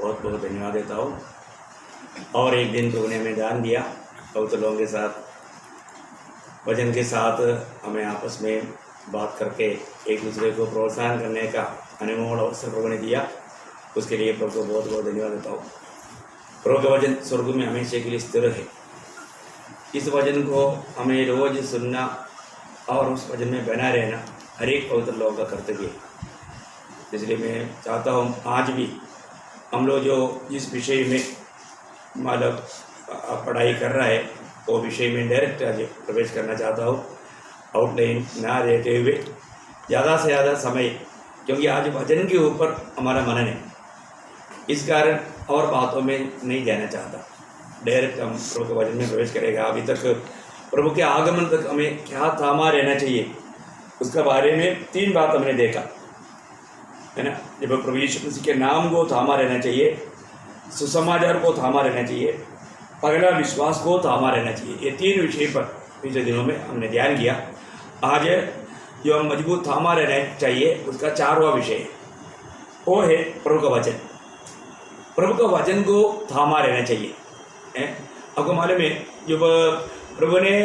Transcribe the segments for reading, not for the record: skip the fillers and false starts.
बहुत बहुत धन्यवाद देता हूँ। और एक दिन प्रभु ने हमें दान दिया, बहुत लोगों के साथ वचन के साथ हमें आपस में बात करके एक दूसरे को प्रोत्साहन करने का अनमोल अवसर प्रभु ने दिया। उसके लिए प्रभु को बहुत बहुत धन्यवाद देता हूँ। प्रभु का वचन स्वर्ग में हमेशा के लिए स्थिर है। इस वचन को हमें रोज सुनना और उस वचन में बना रहना हर एक पवित्र लोगों का कर्तव्य है। इसलिए मैं चाहता हूँ आज भी हम लोग जो जिस विषय में मतलब पढ़ाई कर रहा है वो विषय में डायरेक्ट आज प्रवेश करना चाहता हूँ, आउटलाइन ना देते हुए ज़्यादा से ज़्यादा समय, क्योंकि आज वचन के ऊपर हमारा मनन है, इस कारण और बातों में नहीं जाना चाहता। डायरेक्ट हम प्रभु के वचन में प्रवेश करेगा। अभी तक प्रभु के आगमन तक हमें क्या थामा रहना चाहिए उसका बारे में 3 बात हमने देखा है ना। जब प्रभु यीशु मसीह के नाम को थामा रहना चाहिए, सुसमाचार को थामा रहना चाहिए, पगला विश्वास को थामा रहना चाहिए। ये 3 विषय पर पिछले दिनों में हमने ध्यान किया। आज जो हम मजबूत थामा रहना चाहिए उसका 4वां विषय है, वो है प्रभु का वचन। प्रभु का वचन को थामा रहना चाहिए। आपको मालूम है जब प्रभु ने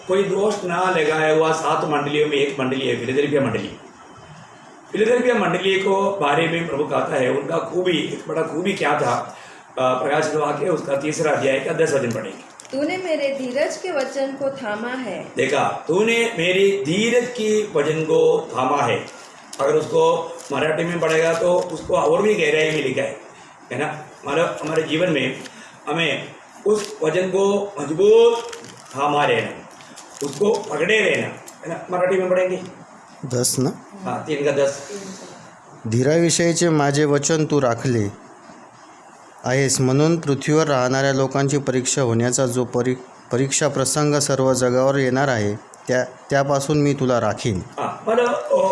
कोई दोष ना लगाया हुआ 7 मंडलियों में एक मंडली है फिलदेल्फिया मंडली। फिलदेल्फिया मंडली को बारे में प्रभु कहता है, उनका खूबी, एक बड़ा खूबी क्या था, प्रकाशित वाक्य उसका 3 अध्याय का 10 वचन पढ़ेंगे। तूने मेरे धीरज के वचन को थामा है। देखा, तूने मेरी धीरज की वचन को थामा है। अगर उसको मराठी में पढ़ेगा तो उसको और भी गहराई में लिखा है ना। मतलब हमारे जीवन में हमें उस वचन को मजबूत थामा रहना, उसको पकड़े रहना है ना। मराठी में पढ़ेंगे 10 ना। हाँ, 3 का 10। धीराविषयीचे माझे वचन तू राखले आहेस, म्हणून पृथ्वीवर राहणाऱ्या लोकांची परीक्षा होण्याचा जो परीक्षा प्रसंग सर्व जगावर येणार आहे त्यापासून मी तुला राखीन। मतलब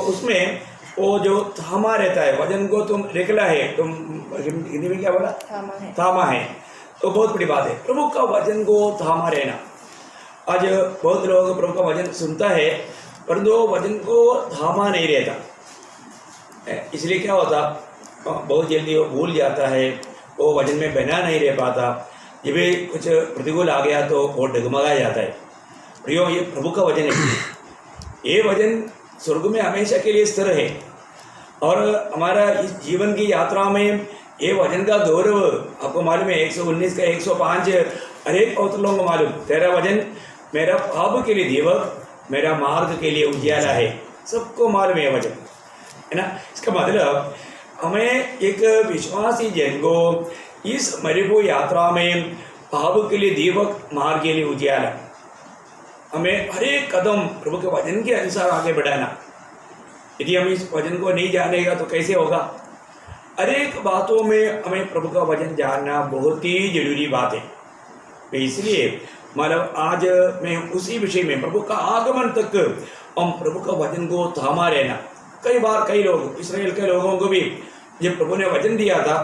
उसमें वो जो थामा रहता है, वचन को तुम निकला है, तुम हिंदी में क्या बोला, थामा है, तो बहुत बड़ी बात है। प्रभु का वचन को थामा रहना। आज बहुत लोग प्रभु का वचन सुनता है परंतु वचन को थामा नहीं रहता, इसलिए क्या होता, बहुत जल्दी वो भूल जाता है, वो वचन में बना नहीं रह पाता। जब भी कुछ प्रतिकूल आ गया तो वो डगमगा जाता है। प्रियो, ये प्रभु का वचन है। ये वचन स्वर्ग में हमेशा के लिए स्थिर है और हमारा इस जीवन की यात्रा में ये वचन का गौरव आपको मालूम है। 119 का 105 हर एक पवित्र लोगों को मालूम, तेरा वचन मेरा पाप के लिए दीपक, मेरा मार्ग के लिए उजियाला है। सबको मालूम है वचन, है ना। इसका मतलब हमें एक विश्वासी जन को इस मरीबो यात्रा में पाप के लिए दीपक, मार्ग के लिए उजियाला, हमें हर एक कदम प्रभु के वचन के अनुसार आगे बढ़ाना। यदि हम इस वचन को नहीं जानेगा तो कैसे होगा। हर एक बातों में हमें प्रभु का वचन जानना बहुत ही जरूरी बात है। तो इसलिए मतलब आज मैं उसी विषय में प्रभु का आगमन तक हम प्रभु का वचन को थामा रहना। कई बार कई लोग, इस्राएल के लोगों को भी जब प्रभु ने वचन दिया था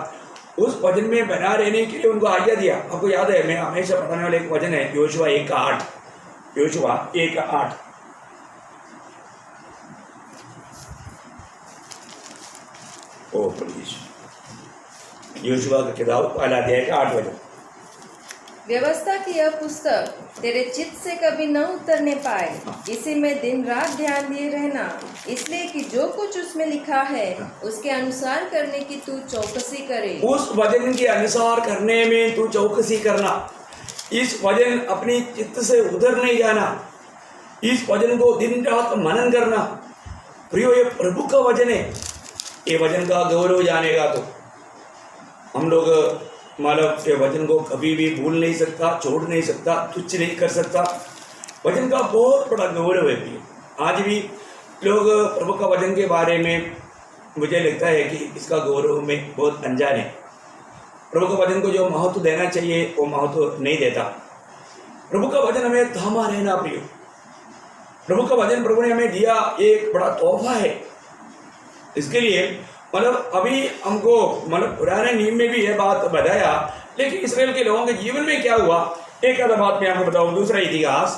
उस वचन में बना रहने के लिए उनको आज्ञा दिया। आपको याद है, मैं हमेशा पढ़ाने वाला एक वचन है योशुआ 1 का 8। योशुआ 1 का 8। ओ प्लीज, योशुआ का किताब 1 अध्याय का 8 वचन। व्यवस्था की यह पुस्तक तेरे चित्त से कभी न उतरने पाए, इसी में दिन रात ध्यान दिए रहना, इसलिए कि जो कुछ उसमें लिखा है उसके अनुसार करने की तू चौकसी करे। उस वचन के अनुसार करने में तू चौकसी करना। इस वचन अपनी चित्त से उधर नहीं जाना, इस वचन को दिन रात मनन करना। प्रियो, ये प्रभु का वचन है। ये वचन का गौरव जानेगा तो हम लोग मतलब ये वचन को कभी भी भूल नहीं सकता, छोड़ नहीं सकता, तुच्छ नहीं कर सकता। वचन का बहुत बड़ा गौरव है। आज भी लोग प्रभु का वचन के बारे में मुझे लगता है कि इसका गौरव में बहुत अनजान है। प्रभु का वचन को जो महत्व देना चाहिए वो महत्व नहीं देता। प्रभु का वचन हमें थामा रहना प्रिय। प्रभु का वचन प्रभु ने हमें दिया, एक बड़ा तोहफा है। इसके लिए मतलब अभी हमको मतलब पुराने नियम में भी यह बात बताया, लेकिन इस्राएल के लोगों के जीवन में क्या हुआ एक आधा बात मैं आपको बताऊं। दूसरा इतिहास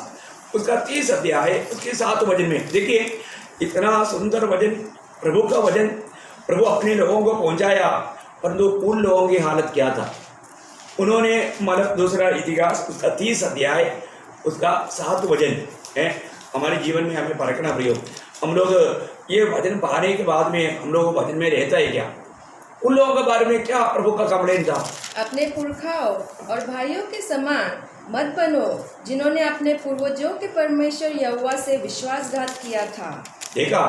उसका 30 अध्याय उसके 7 वचन में देखिए, इतना सुंदर वचन, प्रभु का वचन प्रभु अपने लोगों को पहुंचाया परंतु उन लोगों की हालत क्या था? उन्होंने मतलब दूसरा इतिहास उसका 30 अध्याय उसका 7 वचन है हमारे जीवन में हमें परखना प्रयोग। हम लोग ये वचन पाने के बाद में हम लोग वचन में रहता है क्या? उन लोगों के बारे में क्या प्रभु का कंप्लेंट था? अपने पुरखाओं और भाइयों के समान मत बनो जिन्होंने अपने पूर्वजों के परमेश्वर यहोवा से विश्वासघात किया था। देखा,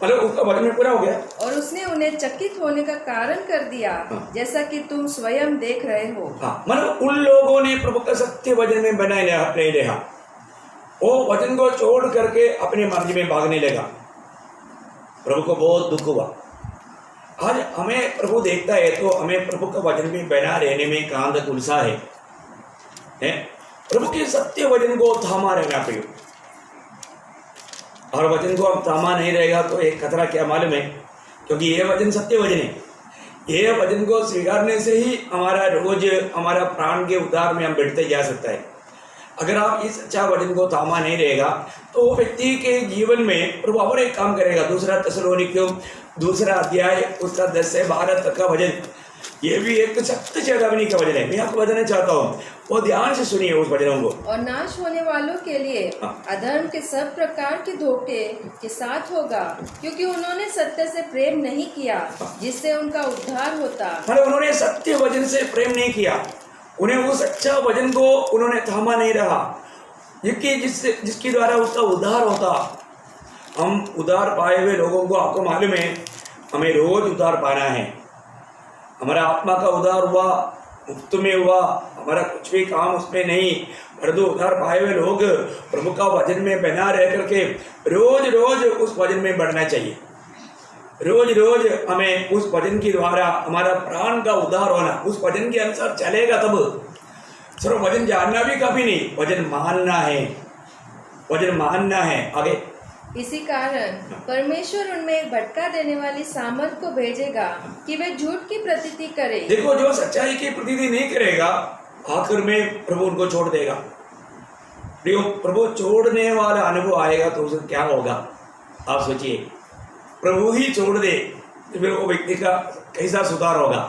मतलब उसका वचन में पूरा हो गया और उसने उन्हें चकित होने का कारण कर दिया, जैसा कि तुम स्वयं देख रहे हो। हाँ, मतलब उन लोगों ने प्रभु का सत्य वचन में बनाए नहीं रहा, वो वचन को छोड़ करके अपने मर्जी में भागने लगा। प्रभु को बहुत दुख हुआ। आज हमें प्रभु देखता है तो हमें प्रभु का वचन में बना रहने में कांध कुलसा है? प्रभु के सत्य वचन को थामा रहना प्रयोग। और वचन को अब थामा नहीं रहेगा तो एक खतरा क्या मालूम है? क्योंकि ये वचन सत्य वचन है। ये वचन को स्वीकारने से ही हमारा रोज हमारा प्राण के उद्धार में हम बैठते जा सकता है। अगर आप इस अच्छा वचन को थामा नहीं रहेगा तो वो व्यक्ति के जीवन में प्रभु और एक काम करेगा। दूसरा थिस्सलुनीकियों 2 अध्याय उसका 10 से 12 तक का वचन, ये भी एक सत्य चेतावनी का वचन है। मैं आपको बताना चाहता हूँ, वो ध्यान से सुनिए उस वचनों को। और नाश होने वालों के लिए अधर्म के सब प्रकार के धोखे के साथ होगा, क्योंकि उन्होंने सत्य से प्रेम नहीं किया जिससे उनका उद्धार होता। मतलब उन्होंने सत्य वचन से प्रेम नहीं किया, उन्हें उस अच्छा वचन को उन्होंने थामा नहीं रहा, जिसके द्वारा उसका उद्धार होता। हम उद्धार पाए हुए लोगों को, आपको मालूम है, हमें रोज उद्धार पाना है। हमारा आत्मा का उद्धार हुआ, मुक्त में हुआ, हमारा कुछ भी काम उसमें नहीं, परंतु उद्धार पाए हुए लोग प्रभु का वचन में बना रह करके रोज रोज उस वचन में बढ़ना चाहिए। रोज रोज हमें उस वचन के द्वारा हमारा प्राण का उद्धार होना, उस वचन के अनुसार चलेगा तब। सिर्फ वचन जानना भी काफी नहीं, वचन मानना है, वचन मानना है। आगे इसी कारण परमेश्वर उनमें एक भटका देने वाली सामर्थ को भेजेगा कि वे झूठ की प्रतीति करे। देखो, जो सच्चाई की प्रतीति नहीं करेगा आखिर में प्रभु उनको छोड़ देगा। प्रभु छोड़ने वाला अनुभव आएगा तो उसे क्या होगा आप सोचिए। प्रभु ही छोड़ दे तो फिर वो व्यक्ति का कैसा सुधार होगा?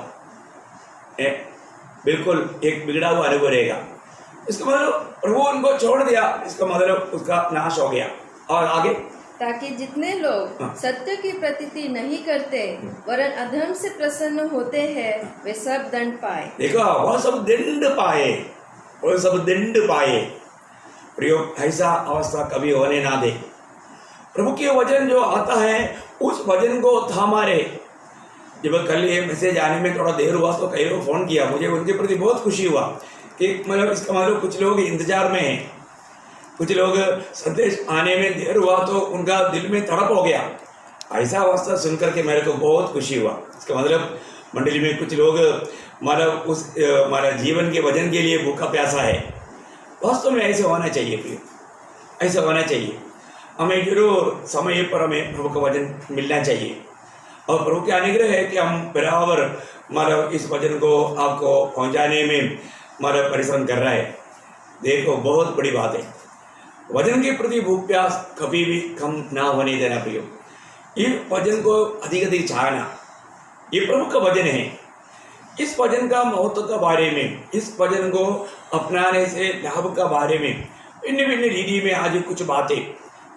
बिल्कुल एक बिगड़ा हुआ अनुभव रहेगा। इसका मतलब प्रभु उनको छोड़ दिया, इसका मतलब उसका नाश हो गया। और आगे, ताकि जितने लोग सत्य की प्रतीति नहीं करते वरन अधर्म से प्रसन्न होते हैं वे सब दंड पाए। देखो, वह सब दंड पाए, वह सब दंड पाए। प्रयोग ऐसा अवस्था कभी होने ना दे। प्रभु के वचन जो आता है उस वचन को थामा रहे। जब कल ये मैसेज आने में थोड़ा देर हुआ तो कई लोग फोन किया, मुझे उनके प्रति बहुत खुशी हुआ कि मतलब इसका मतलब कुछ लोग इंतजार में हैं, कुछ लोग संदेश आने में देर हुआ तो उनका दिल में तड़प हो गया। ऐसा अवस्था सुनकर के मेरे को बहुत खुशी हुआ। इसका मतलब मंडली में कुछ लोग मतलब उस हमारा जीवन के वचन के लिए भूखा प्यासा है। वास्तव में ऐसे होना चाहिए प्रिय, ऐसा होना चाहिए। हमें जरूर समय पर हमें प्रभु का वचन मिलना चाहिए और प्रभु के अनुग्रह है कि हम बराबर मतलब इस वचन को आपको पहुंचाने में हमारा परिश्रम कर रहा है। देखो, बहुत बड़ी बात है, वचन के प्रति भूख प्यास कभी भी कम ना होने देना प्रियो। ये वचन को अधिक अधिक चाहना, ये प्रभु का वचन है। इस वचन का महत्व का बारे में, इस वचन को अपनाने से लाभ का बारे में भिन्न भिन्न रीति में आज कुछ बातें,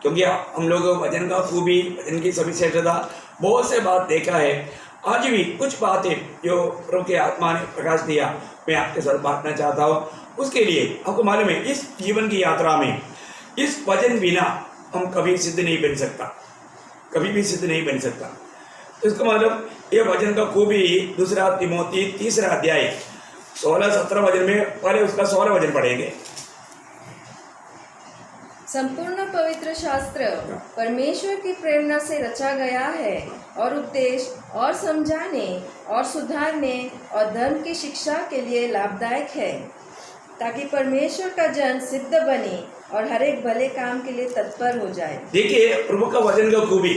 क्योंकि हम लोग वचन का खूबी, वचन की सविशेषता बहुत से बात देखा है। आज भी कुछ बातें जो प्रभु के आत्मा ने प्रकाश दिया मैं आपके साथ बांटना चाहता हूँ। उसके लिए आपको मालूम है, इस जीवन की यात्रा में इस वचन बिना हम कभी सिद्ध नहीं बन सकता, कभी भी सिद्ध नहीं बन सकता। तो इसका मतलब ये वचन का खूबी 2 तिमोथी 3 अध्याय 16-17 वचन में, पहले उसका 16 वचन पढ़ेंगे। संपूर्ण पवित्र शास्त्र परमेश्वर की प्रेरणा से रचा गया है और उपदेश और समझाने और सुधारने और धर्म की शिक्षा के लिए लाभदायक है, ताकि परमेश्वर का जन सिद्ध बने और हर एक भले काम के लिए तत्पर हो जाए। देखिए, प्रभु का वचन का खूबी,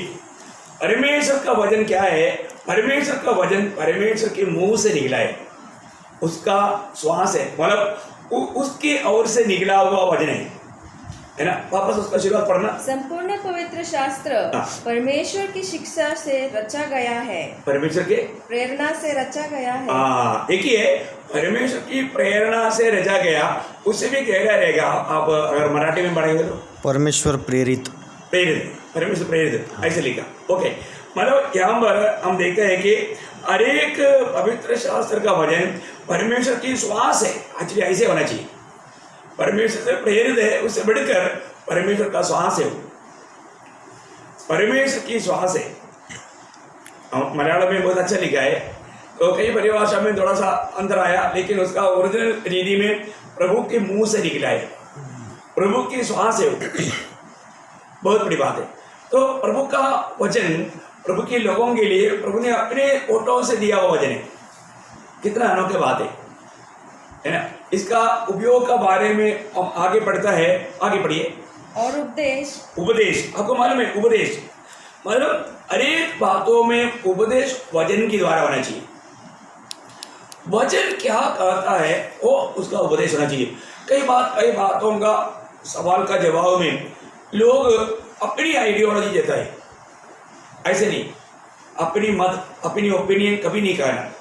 परमेश्वर का वचन क्या है? परमेश्वर का वचन परमेश्वर के मुंह से निकला है, उसका श्वास है, मतलब उसके ओर से निकला हुआ वचन है। है ना, वापस उसका शुरुआत पढ़ना। संपूर्ण पवित्र शास्त्र हाँ। परमेश्वर की शिक्षा से रचा गया है, परमेश्वर के प्रेरणा से रचा गया है। देखिए, परमेश्वर की प्रेरणा से रचा गया, उससे भी गहरा रहेगा। आप अगर मराठी में पढ़ेंगे तो परमेश्वर प्रेरित, परमेश्वर प्रेरित ऐसे लिखा। ओके, मतलब यहाँ पर हम देखते हैं कि हर एक पवित्र शास्त्र का वचन परमेश्वर की श्वास है। एक्चुअली ऐसे होना चाहिए, परमेश्वर से प्रेरित है, उससे बढ़कर परमेश्वर का श्वास है, परमेश्वर की श्वास है। मलयालम में बहुत अच्छा लिखा है, तो कई परिभाषा में थोड़ा सा अंतर आया, लेकिन उसका ओरिजिनल रीति में प्रभु के मुंह से निकला है, प्रभु की श्वास है, बहुत बड़ी बात है। तो प्रभु का वचन प्रभु के लोगों के लिए प्रभु ने अपने ओठों से दिया हुआ वचन है। कितना अनोखी बात है ना। इसका उपयोग का बारे में हम आगे पढ़ता है, आगे पढ़िए। और उपदेश, आपको मालूम है उपदेश मतलब अनेक बातों में उपदेश वचन के द्वारा होना चाहिए। वचन क्या कहता है वो उसका उपदेश होना चाहिए। कई बातों का सवाल का जवाब में लोग अपनी आइडियोलॉजी देता है, ऐसे नहीं, अपनी मत अपनी ओपिनियन कभी नहीं कहना।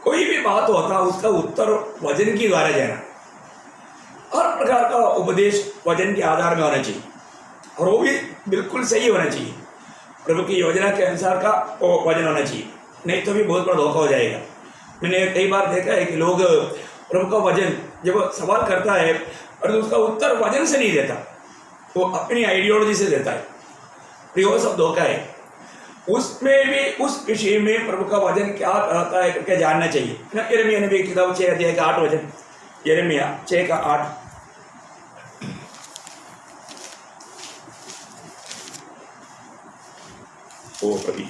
कोई भी बात होता उसका उत्तर वचन के द्वारा देना। हर प्रकार का उपदेश वचन के आधार में होना चाहिए, और वो भी बिल्कुल सही होना चाहिए, प्रभु की योजना के अनुसार का वो वचन होना चाहिए, नहीं तो भी बहुत बड़ा धोखा हो जाएगा। मैंने कई बार देखा है कि लोग प्रभु का वचन जब सवाल करता है और उसका उत्तर वचन से नहीं देता, वो अपनी आइडियोलॉजी से देता है, तो वो सब धोखा है। उसमें भी उस विषय में प्रभु का वचन क्या कहता है करके जानना चाहिए ना। यिर्मयाह नबी की किताब 6 अध्याय का 8 वचन, यिर्मयाह 6 का 8। ओ प्रभु,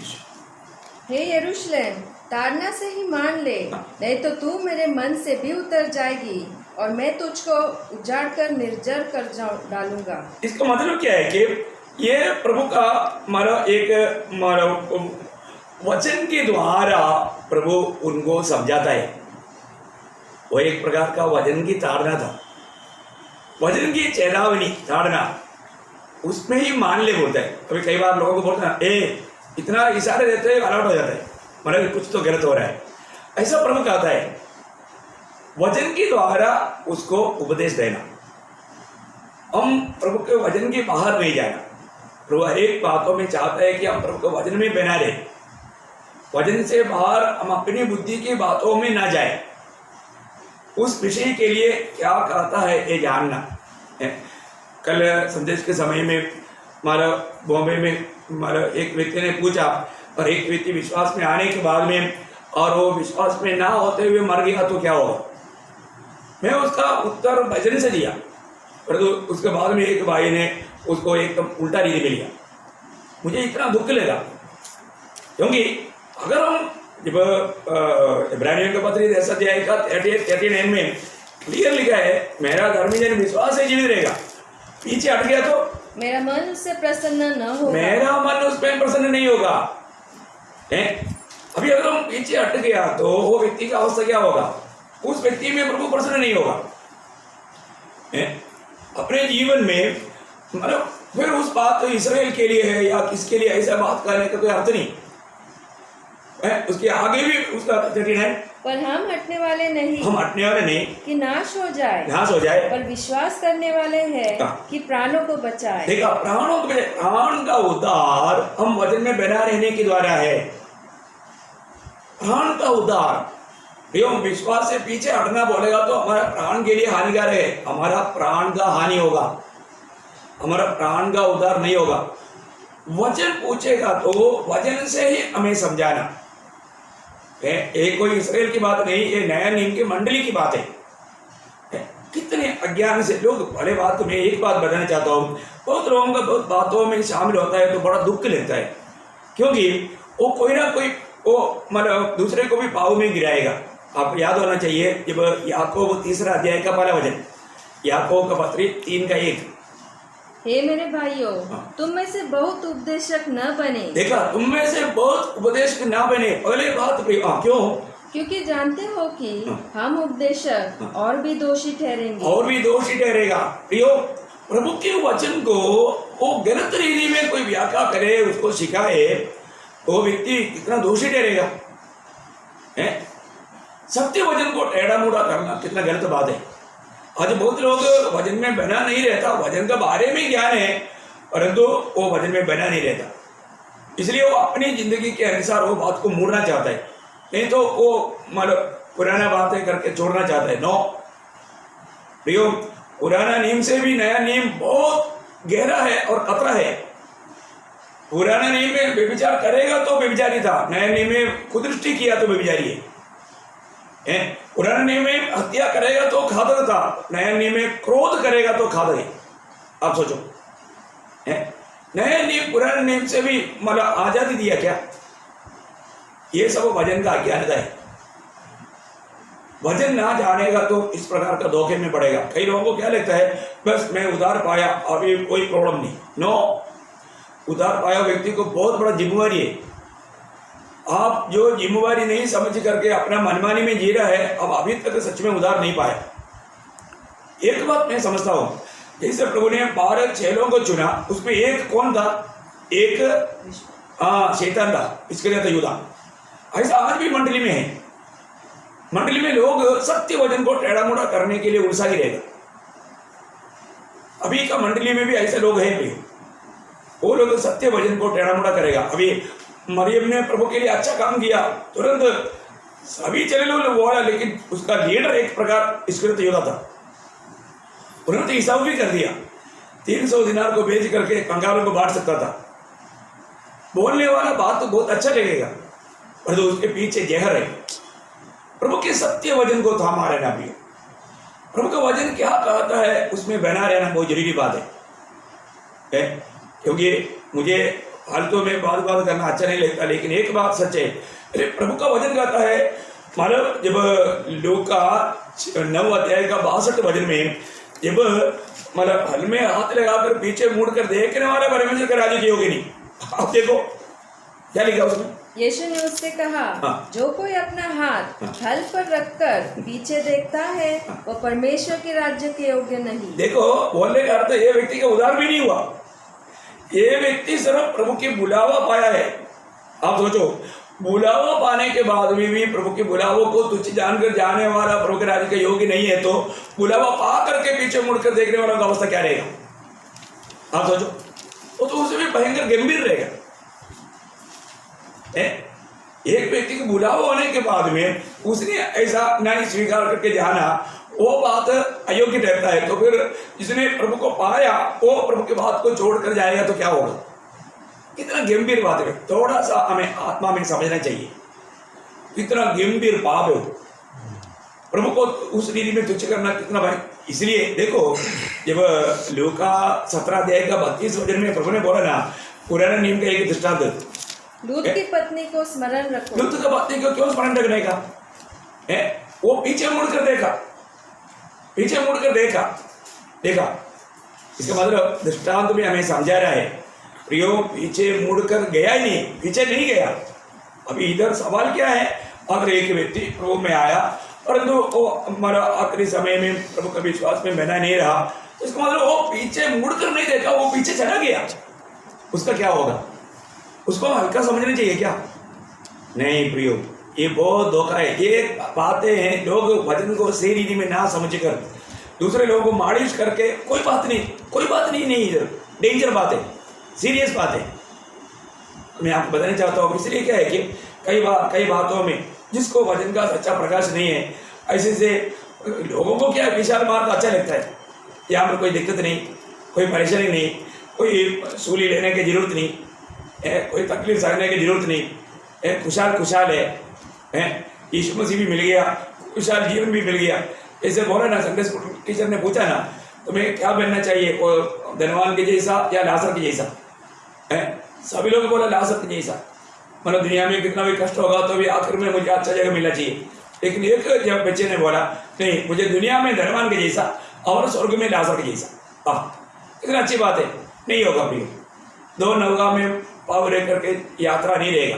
हे यरूशलेम, ताड़ना से ही मान ले, नहीं तो तू मेरे मन से भी उतर जाएगी और मैं तुझको उजाड़ कर निर्जर कर डालूंगा। इसका मतलब क्या है कि ये प्रभु का एक वचन के द्वारा प्रभु उनको समझाता है। वो एक प्रकार का वचन की ताड़ना था, वचन की चेतावनी, ताड़ना, उसमें ही मान ले बोलता है। कभी कई बार लोगों को बोलता है इतना इशारे देते हैं अलर्ट हो जाता है, मतलब कुछ तो गलत हो रहा है, ऐसा प्रभु कहता है। वचन के द्वारा उसको उपदेश देना, हम प्रभु के वचन के बाहर नहीं जाना। प्रभु हर एक बातों में चाहता है कि हम प्रभु के वचन में बना रहे, वचन से बाहर हम अपनी बुद्धि की बातों में ना जाए। उस विषय के लिए क्या कहता है ये जानना है। कल संदेश के समय में हमारा बॉम्बे में हमारा एक व्यक्ति ने पूछा, और एक व्यक्ति विश्वास में आने के बाद में और वो विश्वास में ना होते हुए मर गया तो क्या होगा। मैं उसका उत्तर वचन से दिया, परंतु उसके बाद में एक भाई ने उसको एकदम उल्टा रीति में लिया। मुझे इतना दुख लगा, क्योंकि अगर हम जब इब्रानियों के पत्र 10 अध्याय का 39 में क्लियर लिखा है, मेरा धर्मी जन विश्वास से जीवित रहेगा, पीछे हट गया तो मेरा मन उससे प्रसन्न न होगा, मेरा मन उस पर प्रसन्न नहीं होगा। अभी अगर हम पीछे हट गया तो वो व्यक्ति का अवस्था क्या होगा, उस व्यक्ति में प्रभु प्रसन्न नहीं होगा। अपने जीवन में मतलब फिर उस बात तो इसराइल के लिए है या किसके लिए, ऐसा बात करने का कोई अर्थ नहीं है। उसके आगे भी उसका कठिन है, पर हम हटने वाले नहीं, हम हटने वाले नहीं कि नाश हो जाए, पर विश्वास करने वाले हैं कि प्राणों को बचाए। देखा, प्राण का उद्धार हम वचन में बना रहने के द्वारा है। प्राण का उद्धार, हम विश्वास से पीछे हटना बोलेगा तो हमारा प्राण के लिए हानिकारक है, हमारा प्राण का हानि होगा, हमारा प्राण का उद्धार नहीं होगा। वचन पूछेगा तो वचन से ही हमें समझाना। ये कोई इसराइल की बात नहीं, ये नया नियम की मंडली की बात है। कितने अज्ञान से लोग, भले बात तो मैं एक बात बताना चाहता हूँ, बहुत लोगों का बहुत बातों में शामिल होता है तो बड़ा दुख लगता है, क्योंकि वो कोई ना कोई वो मतलब दूसरे को भी पाव में गिराएगा। आपको याद होना चाहिए जब याकूब 3 अध्याय का 1 वचन, याकूब का पत्री 3 का 1, हे मेरे भाइयों, तुम में से बहुत उपदेशक न बने। देखा, तुम में से बहुत उपदेशक न बने, पहले बात क्यों? क्योंकि जानते हो कि हम उपदेशक और भी दोषी ठहरेंगे। और भी दोषी ठहरेगा। प्रियो, प्रभु के वचन को वो गलत रीति में कोई व्याख्या करे, उसको सिखाए, वो व्यक्ति कितना दोषी ठहरेगा। सत्य वचन को टेढ़ा मुड़ा करना कितना गलत बात है। आज बहुत लोग वचन में बना नहीं रहता, वचन के बारे में ज्ञान है परंतु वो वचन में बना नहीं रहता, इसलिए वो अपनी जिंदगी के अनुसार वो बात को मोड़ना चाहता है, नहीं तो वो मतलब पुराना बातें करके छोड़ना चाहता है। नो प्रियो, पुराना नियम से भी नया नियम बहुत गहरा है और खतरा है। पुराना नियम में व्यभिचार करेगा तो व्यभिचारी था, नया नियम में कुदृष्टि किया तो व्यभिचारी है। पुराने नियम में हत्या करेगा तो घातक था, नया नियम में क्रोध करेगा तो घातक है। आप सोचो, नया नियम पुराने नियम से भी मतलब आजादी दिया क्या? ये सब वचन का अज्ञानता है। वचन ना जानेगा तो इस प्रकार का धोखे में पड़ेगा। कई लोगों को क्या लगता है, बस मैं उधार पाया, अभी कोई प्रॉब्लम नहीं। नो, उधार पाया व्यक्ति को बहुत बड़ा जिम्मेवारी है। आप जो जिम्मेवारी नहीं समझ करके अपना मनमानी में जी रहा है, अब अभी तक सच में उधार नहीं पाया। एक बात मैं समझता हूं, जैसे प्रभु ने 12 चेलों को चुना, उसमें एक कौन था? एक शैतान था, इसके लिए था यूदा। ऐसा आज भी मंडली में है। मंडली में लोग सत्य वचन को टेढ़ा मोड़ा करने के लिए उत्साही रहेगा। अभी का मंडली में भी ऐसे लोग हैं, वो लोग सत्य वचन को टेढ़ा मोड़ा करेगा। अभी मरियम ने प्रभु के लिए अच्छा काम किया, तुरंत सभी चले लोग बोला, लेकिन उसका लीडर एक प्रकार इसके यूदा था। उन्होंने तो हिसाब भी कर दिया, 300 दिनार को बेच करके कंगालों को बांट सकता था। बोलने वाला बात तो बहुत अच्छा लगेगा, पर तो उसके पीछे जहर है। प्रभु के सत्य वचन को थामा रहना भी, प्रभु का वचन क्या कहता है उसमें बना रहना बहुत जरूरी बात है। क्योंकि मुझे फालतू में बात करना अच्छा नहीं लगता, लेकिन एक बात सच है, प्रभु का वचन कहता है, मतलब जब लूका 9 अध्याय का 62 वचन में, जब मतलब हल में हाथ लगाकर पीछे मुड़कर देखने वाला परमेश्वर के राज्य की होगी नहीं। आप देखो क्या लिखा उसमें। यीशु ने उससे कहा, जो कोई अपना हाथ हल पर रखकर पीछे देखता है वो परमेश्वर के राज्य के योग्य नहीं। देखो, बोलने का अर्थ ये व्यक्ति का उद्धार भी नहीं हुआ, ये व्यक्ति सिर्फ प्रभु की बुलावा पाया है। आप सोचो, बुलावा पाने के बाद भी प्रभु के बुलावों को तुच्छ जानकर जाने वाला प्रभु के राज्य के योग्य नहीं है, तो बुलावा पा करके पीछे मुड़कर देखने वाला का अवस्था क्या रहेगा? आप सोचो, वो तो उससे भी भयंकर गंभीर रहेगा। एक व्यक्ति को बुलावा होने के बाद में उसने ऐसा नहीं स्वीकार करके जाना, वो बात अयोग्य ठहरता है। तो फिर जिसने प्रभु को पाया वो प्रभु के बात को छोड़कर जाएगा तो क्या होगा? कितना गंभीर बात है, थोड़ा सा हमें आत्मा में समझना चाहिए, कितना गंभीर पाप है। प्रभु को उस रीति में तुच्छ करना कितना भाई। इसलिए देखो, जब लूका 17 अध्याय का 32 वचन में प्रभु ने बोला ना, पुराने नियम का एक दृष्टांत, लूत की पत्नी को स्मरण रखो। लूत की पत्नी को क्यों स्मरण रखने का? वो पीछे मुड़कर देखा, पीछे मुड़कर देखा। इसका मतलब दृष्टांत में हमें समझा रहा है, प्रियो पीछे मुड़कर गया ही नहीं, पीछे नहीं गया। अभी इधर सवाल क्या है, अगर एक व्यक्ति प्रभु में आया परंतु वो हमारा आखिरी समय में प्रभु का विश्वास में बना नहीं रहा, तो इसका मतलब वो पीछे मुड़कर नहीं देखा, वो पीछे चला गया, उसका क्या होगा? उसको हल्का समझना चाहिए क्या? नहीं प्रियो, ये बहुत धोखा है। ये बातें हैं, लोग वचन को सही रीति में ना समझकर दूसरे लोगों को मालिश करके, कोई बात नहीं, इधर डेंजर बात है, सीरियस बात है। मैं आपको बताना चाहता हूँ, इसलिए क्या है कि कई बातों में जिसको वचन का सच्चा प्रकाश नहीं है, ऐसे से लोगों को क्या विशाल मार्ग अच्छा लगता है, यहाँ पर कोई दिक्कत नहीं, कोई परेशानी नहीं, कोई सूली लेने की जरूरत नहीं है, कोई तकलीफ सहने की जरूरत नहीं है, खुशहाल है, यीशु मसीह भी मिल गया, खुशहाल जीवन भी मिल गया। ऐसे बोला ना, संडे स्कूल टीचर ने पूछा ना, तुम्हें क्या बनना चाहिए, वो धनवान के जैसा या लाजर के जैसा? सभी लोग बोला लाजर के जैसा, मतलब दुनिया में कितना भी कष्ट होगा तो भी आखिर में मुझे अच्छा जगह मिलना चाहिए। लेकिन एक जब बच्चे ने बोला, नहीं, मुझे दुनिया में धनवान के जैसा और स्वर्ग में लाजर के जैसा। कितना अच्छी बात है। नहीं होगा प्रिय, 2 नौका में पाव लेकर के यात्रा नहीं रहेगा,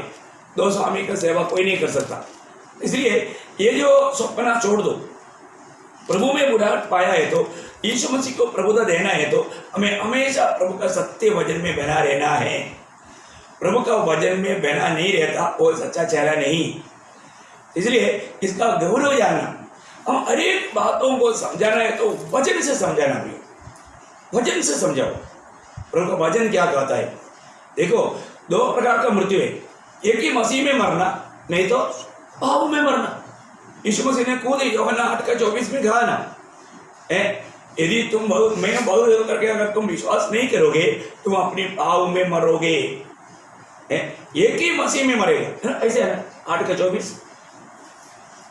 2 स्वामी का सेवा कोई नहीं कर सकता। इसलिए ये जो सपना छोड़ दो, प्रभु में बुलाहट पाया है तो यीशु मसीह को प्रभुता देना है तो हमें हमेशा प्रभु का सत्य वचन में बना रहना है। प्रभु का वचन में बना नहीं रहता वो सच्चा चेहरा नहीं। इसलिए इसका गौरव जानना, हम हर एक बातों को समझाना है तो वचन से समझाना भी, वचन से समझाओ प्रभु का वचन क्या कहता है। देखो, दो प्रकार का मृत्यु है, एक ही मसीह में मरना, नहीं तो पाप में मरना। यीशु मसीह ने खुद यूहन्ना 8:24 में कहा ना, यदि तुम मैं बहुत करके अगर तुम विश्वास नहीं करोगे तुम अपने पाप में मरोगे। एक ही मसीह में मरेगा, ऐसे है ना 8:24,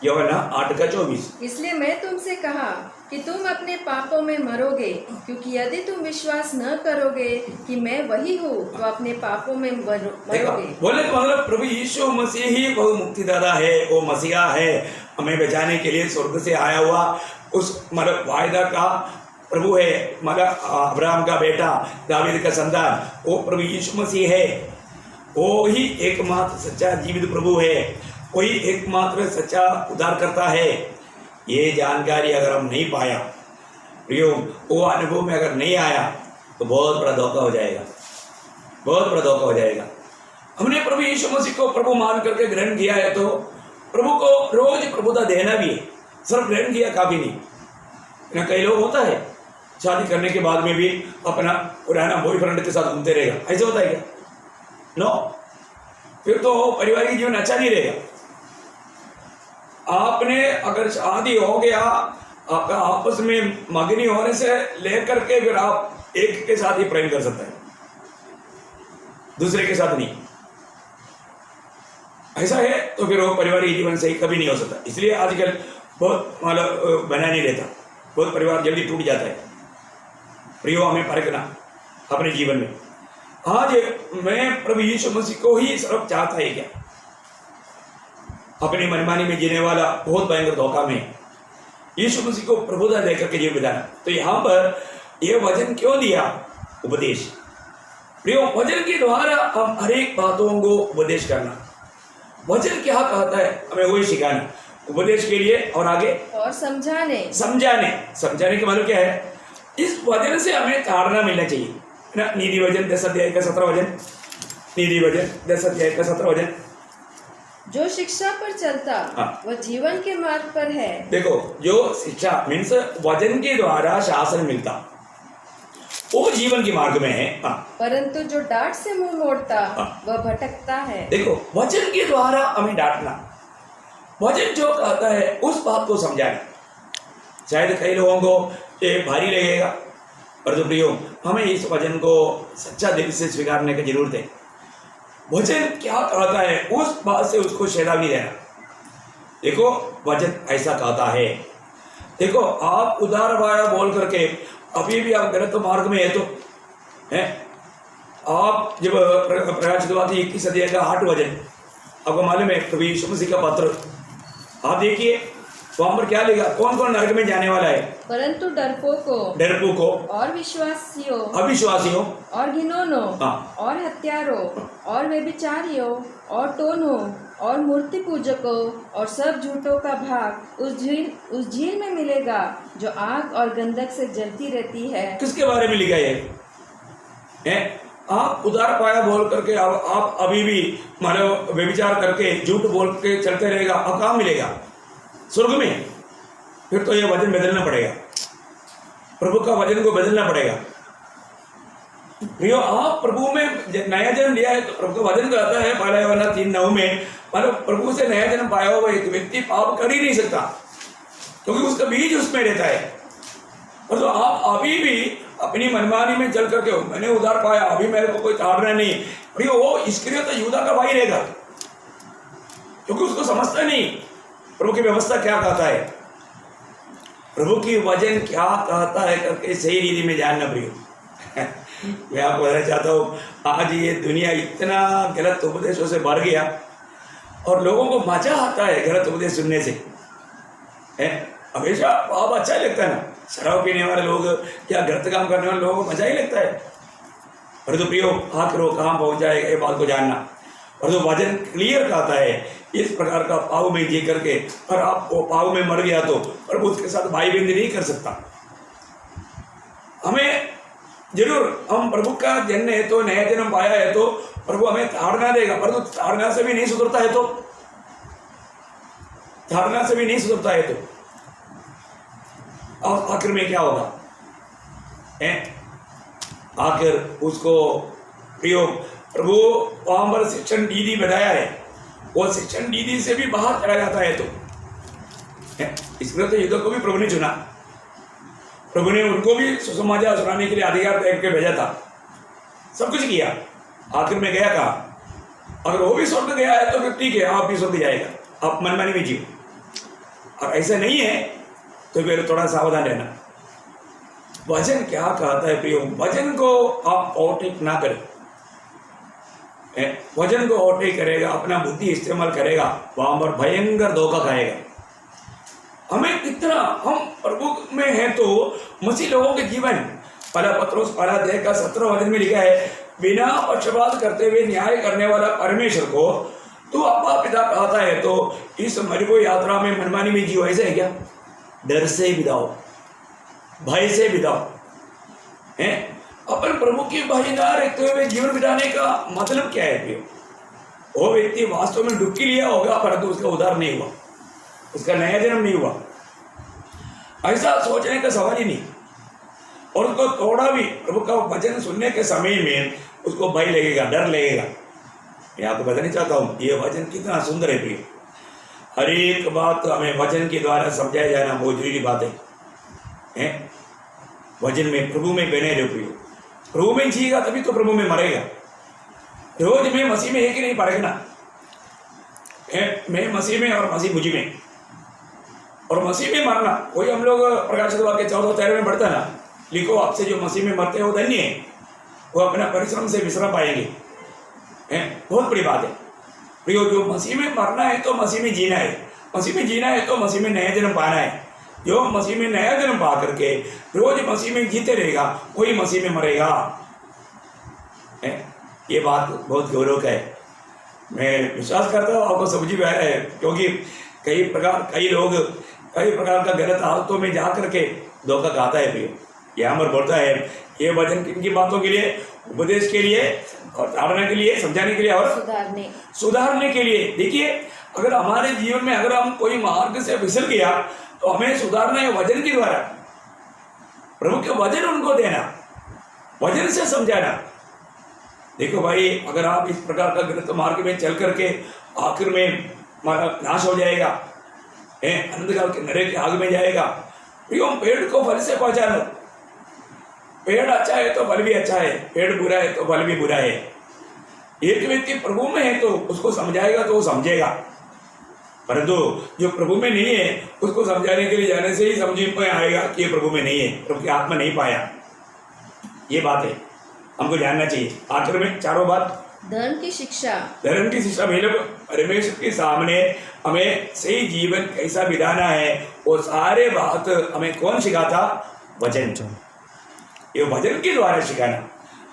यूहन्ना 8:24। इसलिए मैं तुमसे कहा कि तुम अपने पापों में मरोगे, क्योंकि यदि तुम विश्वास न करोगे कि मैं वही हूँ तो अपने पापों में मरोगे। बोले तो मतलब प्रभु यीशु मसीह ही वो मुक्तिदाता है, वो मसीहा है, हमें बचाने के लिए स्वर्ग से आया हुआ उस मतलब वायदा का प्रभु है, मतलब अब्राहम का बेटा, दावीद का संतान, वो प्रभु यीशु मसीह है। वो ही एकमात्र सच्चा जीवित प्रभु है, वही एकमात्र सच्चा उद्धार करता है। ये जानकारी अगर हम नहीं पाया, वो अनुभव में अगर नहीं आया तो बहुत बड़ा धोखा हो जाएगा, बहुत बड़ा धोखा हो जाएगा। हमने प्रभु यीशु मसीह को प्रभु मान करके ग्रहण किया है तो प्रभु को रोज प्रभुता देना भी है, सिर्फ ग्रहण किया काफी नहीं ना। कई लोग होता है शादी करने के बाद में भी अपना पुराना बॉयफ्रेंड के साथ घूमते रहेगा, ऐसे होता है क्या? नो, फिर तो पारिवारिक जीवन अच्छा नहीं रहेगा। आपने अगर शादी हो गया, आपका आपस में मगनी होने से लेकर के फिर आप एक के साथ ही प्रेम कर सकते हैं, दूसरे के साथ नहीं। ऐसा है तो फिर वो पारिवारिक जीवन सही कभी नहीं हो सकता। इसलिए आजकल बहुत मतलब बना नहीं रहता, बहुत परिवार जल्दी टूट जाता है। प्रियो, हमें परखना अपने जीवन में, आज मैं प्रभु यीशु मसीह को ही सिर्फ चाहता है क्या? अपनी मनमानी में जीने वाला बहुत भयंकर धोखा में यीशु मसीह को प्रभुता देकर के जीवन बिताना। तो यहाँ पर यह वचन क्यों दिया? उपदेश। प्रियो, वचन के द्वारा हम हर एक बातों को उपदेश करना, वचन क्या कहता है हमें वही सिखाना, उपदेश के लिए और आगे और समझाने का मतलब क्या है? इस वचन से हमें ताड़ना मिलना चाहिए ना। नीति वचन 10 अध्याय का 17 वचन, नीति वचन 10 अध्याय का 17 वचन, जो शिक्षा पर चलता वह जीवन के मार्ग पर है। देखो, जो शिक्षा मीन्स वचन के द्वारा शासन मिलता वो जीवन के मार्ग में है। परंतु जो डांट से मुंह मोड़ता वह भटकता है। देखो, वचन के द्वारा हमें डांटना, वचन जो कहता है उस बात को समझाना। शायद कई लोगों को ये भारी लगेगा, पर जो प्रियो, हमें इस वचन को सच्चा दिल से स्वीकारने की जरूरत है। वचन क्या कहता है उस बात से उसको चेतावनी देना। देखो, वचन ऐसा कहता है। देखो, आप उदार वाया बोल करके अभी भी आप गलत मार्ग में है तो है। आप जब प्रकाशितवाक्य 21 अध्याय का 8 वचन आपको मालूम है, प्रभु यीशु मसीह का पत्र आप देखिए, वहां पर क्या लिखा? कौन कौन नरक में जाने वाला है? परंतु डरपोकों और अविश्वासियों और घिनौनों और हत्यारों और व्यभिचारियों और टोनों और मूर्ति पूजकों और सब झूठों का भाग उस झील में मिलेगा जो आग और गंधक से जलती रहती है। किसके बारे में लिखा है? आप उदार पाया बोल करके आप अभी भी मानो व्यभिचार करके झूठ बोल के चलते रहेगा, अब कहाँ मिलेगा? स्वर्ग में। फिर तो ये वचन बदलना पड़ेगा, प्रभु का वचन को बदलना पड़ेगा। प्रियो, आप प्रभु में नया जन्म लिया है तो प्रभु का वचन कहता है 1 यूहन्ना 3:9 में, मतलब प्रभु से नया जन्म पाया हुआ एक व्यक्ति पाप कर ही नहीं सकता, क्योंकि उसका बीज उसमें रहता है। और तो आप अभी भी अपनी मनमानी में चल करके मैंने उधार पाया, अभी मेरे को कोई ताड़ना नहीं, प्रियो, वो इस्करियोत तो यूदा का भाई रहेगा, क्योंकि उसको समझता नहीं प्रभु की व्यवस्था क्या कहता है, प्रभु की वचन क्या कहता है करके सही रीति में जानना। प्रियो, मैं आपको बताना चाहता हूँ, आज ये दुनिया इतना गलत उपदेशों से भर गया और लोगों को मजा आता है गलत उपदेश सुनने से। हमेशा पाप अच्छा ही लगता है ना, शराब पीने वाले लोग या गलत काम करने वाले लोगों को मजा ही लगता है। परंतु प्रियो, आखिर वो कहाँ पहुँच जाएगा ये बात को जानना। और जो वचन क्लियर कहता है इस प्रकार का पाव में जी करके और आप वो पाव में मर गया तो प्रभु उसके साथ भाई बंदी नहीं कर सकता। हमें जरूर हम प्रभु का जन्म है तो नया जन्म पाया है तो प्रभु हमें ताड़ना देगा, परंतु ताड़ना से भी नहीं सुधरता है तो ताड़ना से भी नहीं सुधरता है तो और आखिर में क्या होगा? आखिर उसको प्रयोग प्रभु वहां पर शिक्षण दीदी बताया है, वो शिक्षण दीदी से भी बाहर चला जाता है तो इसलिए तो युद्ध को भी प्रभु ने चुना, प्रभु ने उनको भी सुसमाचार सुनाने के लिए अधिकार तय करके भेजा था, सब कुछ किया, आखिर में गया कहा अगर वो भी स्वर्ग गया है तो फिर ठीक है आप भी स्वर्ग जाएगा, आप मनमानी में जियो, और ऐसा नहीं है तो फिर थोड़ा सावधान रहना। वचन क्या कहता है प्रियो, वचन को आप ओवरटेक ना करें, वचन को ओवरटेक करेगा अपना बुद्धि इस्तेमाल करेगा वहां पर भयंकर धोखा खाएगा। हमें कितना हम प्रभु में हैं तो मसीह लोगों के जीवन पहला पत्रोस पहला अध्याय का 17 वचन में लिखा है बिना पक्षपात करते हुए न्याय करने वाला परमेश्वर को तू अब्बा पिता कहता है तो इस मरबो यात्रा में मनमानी में जियो, ऐसे है क्या? डर से बिताओ, भय से बिताओ, हैं? अपन प्रभु की भय ना रखते हुए जीवन बिताने का मतलब क्या है? वो व्यक्ति वास्तव में डुबकी लिया होगा परंतु उसका उद्धार नहीं हुआ, उसका नया जन्म नहीं हुआ, ऐसा सोचने का सवाल ही नहीं। और उसको थोड़ा भी प्रभु का वचन सुनने के समय में उसको भय लगेगा, डर लगेगा। मैं आपको बताना चाहता हूँ ये वचन कितना सुंदर है प्रिय, हर एक बात हमें वचन के द्वारा समझाया जाना बहुत जरूरी बात है। वचन में प्रभु में बने रहो प्रिय, प्रभु में जिएगा तभी तो प्रभु में मरेगा। रोज में मसीह में एक ही नहीं पड़ेगा ना, मैं मसीह में और मसीह मुझ में, और मसीह में मरना वही हम लोग प्रकाशित वाक्य 14:13 में पढ़ता ना, लिखो आपसे जो मसीह में मरते हैं वो धन्य है, वो अपना परिश्रम से विश्राम पाएंगे। बहुत बड़ी बात है प्रियो, जो मसीह में मरना है तो मसीह में जीना है, मसीह में जीना है तो मसीह में नया जन्म पाना है। जो मसीह में नया जन्म पा करके रोज मसीह में जीते रहेगा वही मसीह में मरेगा। ये बात बहुत गौरव का है, मैं विश्वास करता हूँ आपको समझ में आ रहा है, क्योंकि कई लोग कई प्रकार का गलत आदतों में जा करके धोखा खाता है प्रियो। यहाँ पर बोलता है ये वचन किनकी बातों के लिए, उपदेश के लिए और ताड़ना के लिए, समझाने के लिए और सुधारने के लिए। देखिए अगर हमारे जीवन में अगर हम कोई मार्ग से फिसल गया तो हमें सुधारना है वचन के द्वारा, प्रभु के वचन उनको देना, वचन से समझाना। देखो भाई अगर आप इस प्रकार का गलत मार्ग में चल करके आखिर में नाश हो जाएगा, अनंतकाल के नरक की आग में जाएगा। प्रियो पेड़ को फल से पहचानो, पेड़ अच्छा है तो फल भी अच्छा है, पेड़ बुरा है तो फल भी बुरा है। एक व्यक्ति प्रभु में है तो उसको समझाएगा तो वो समझेगा, परंतु जो प्रभु में नहीं है उसको समझाने के लिए जाने से ही समझ में आएगा कि ये प्रभु में नहीं है, प्रभु की आत्मा नहीं पाया। ये बात है हमको जानना चाहिए। आखिर में चारों बात, धर्म की शिक्षा मतलब परमेश्वर के सामने हमें सही जीवन कैसा बिताना है वो सारे बात हमें कौन सिखाता? वचन। ये वचन के द्वारा सिखाना,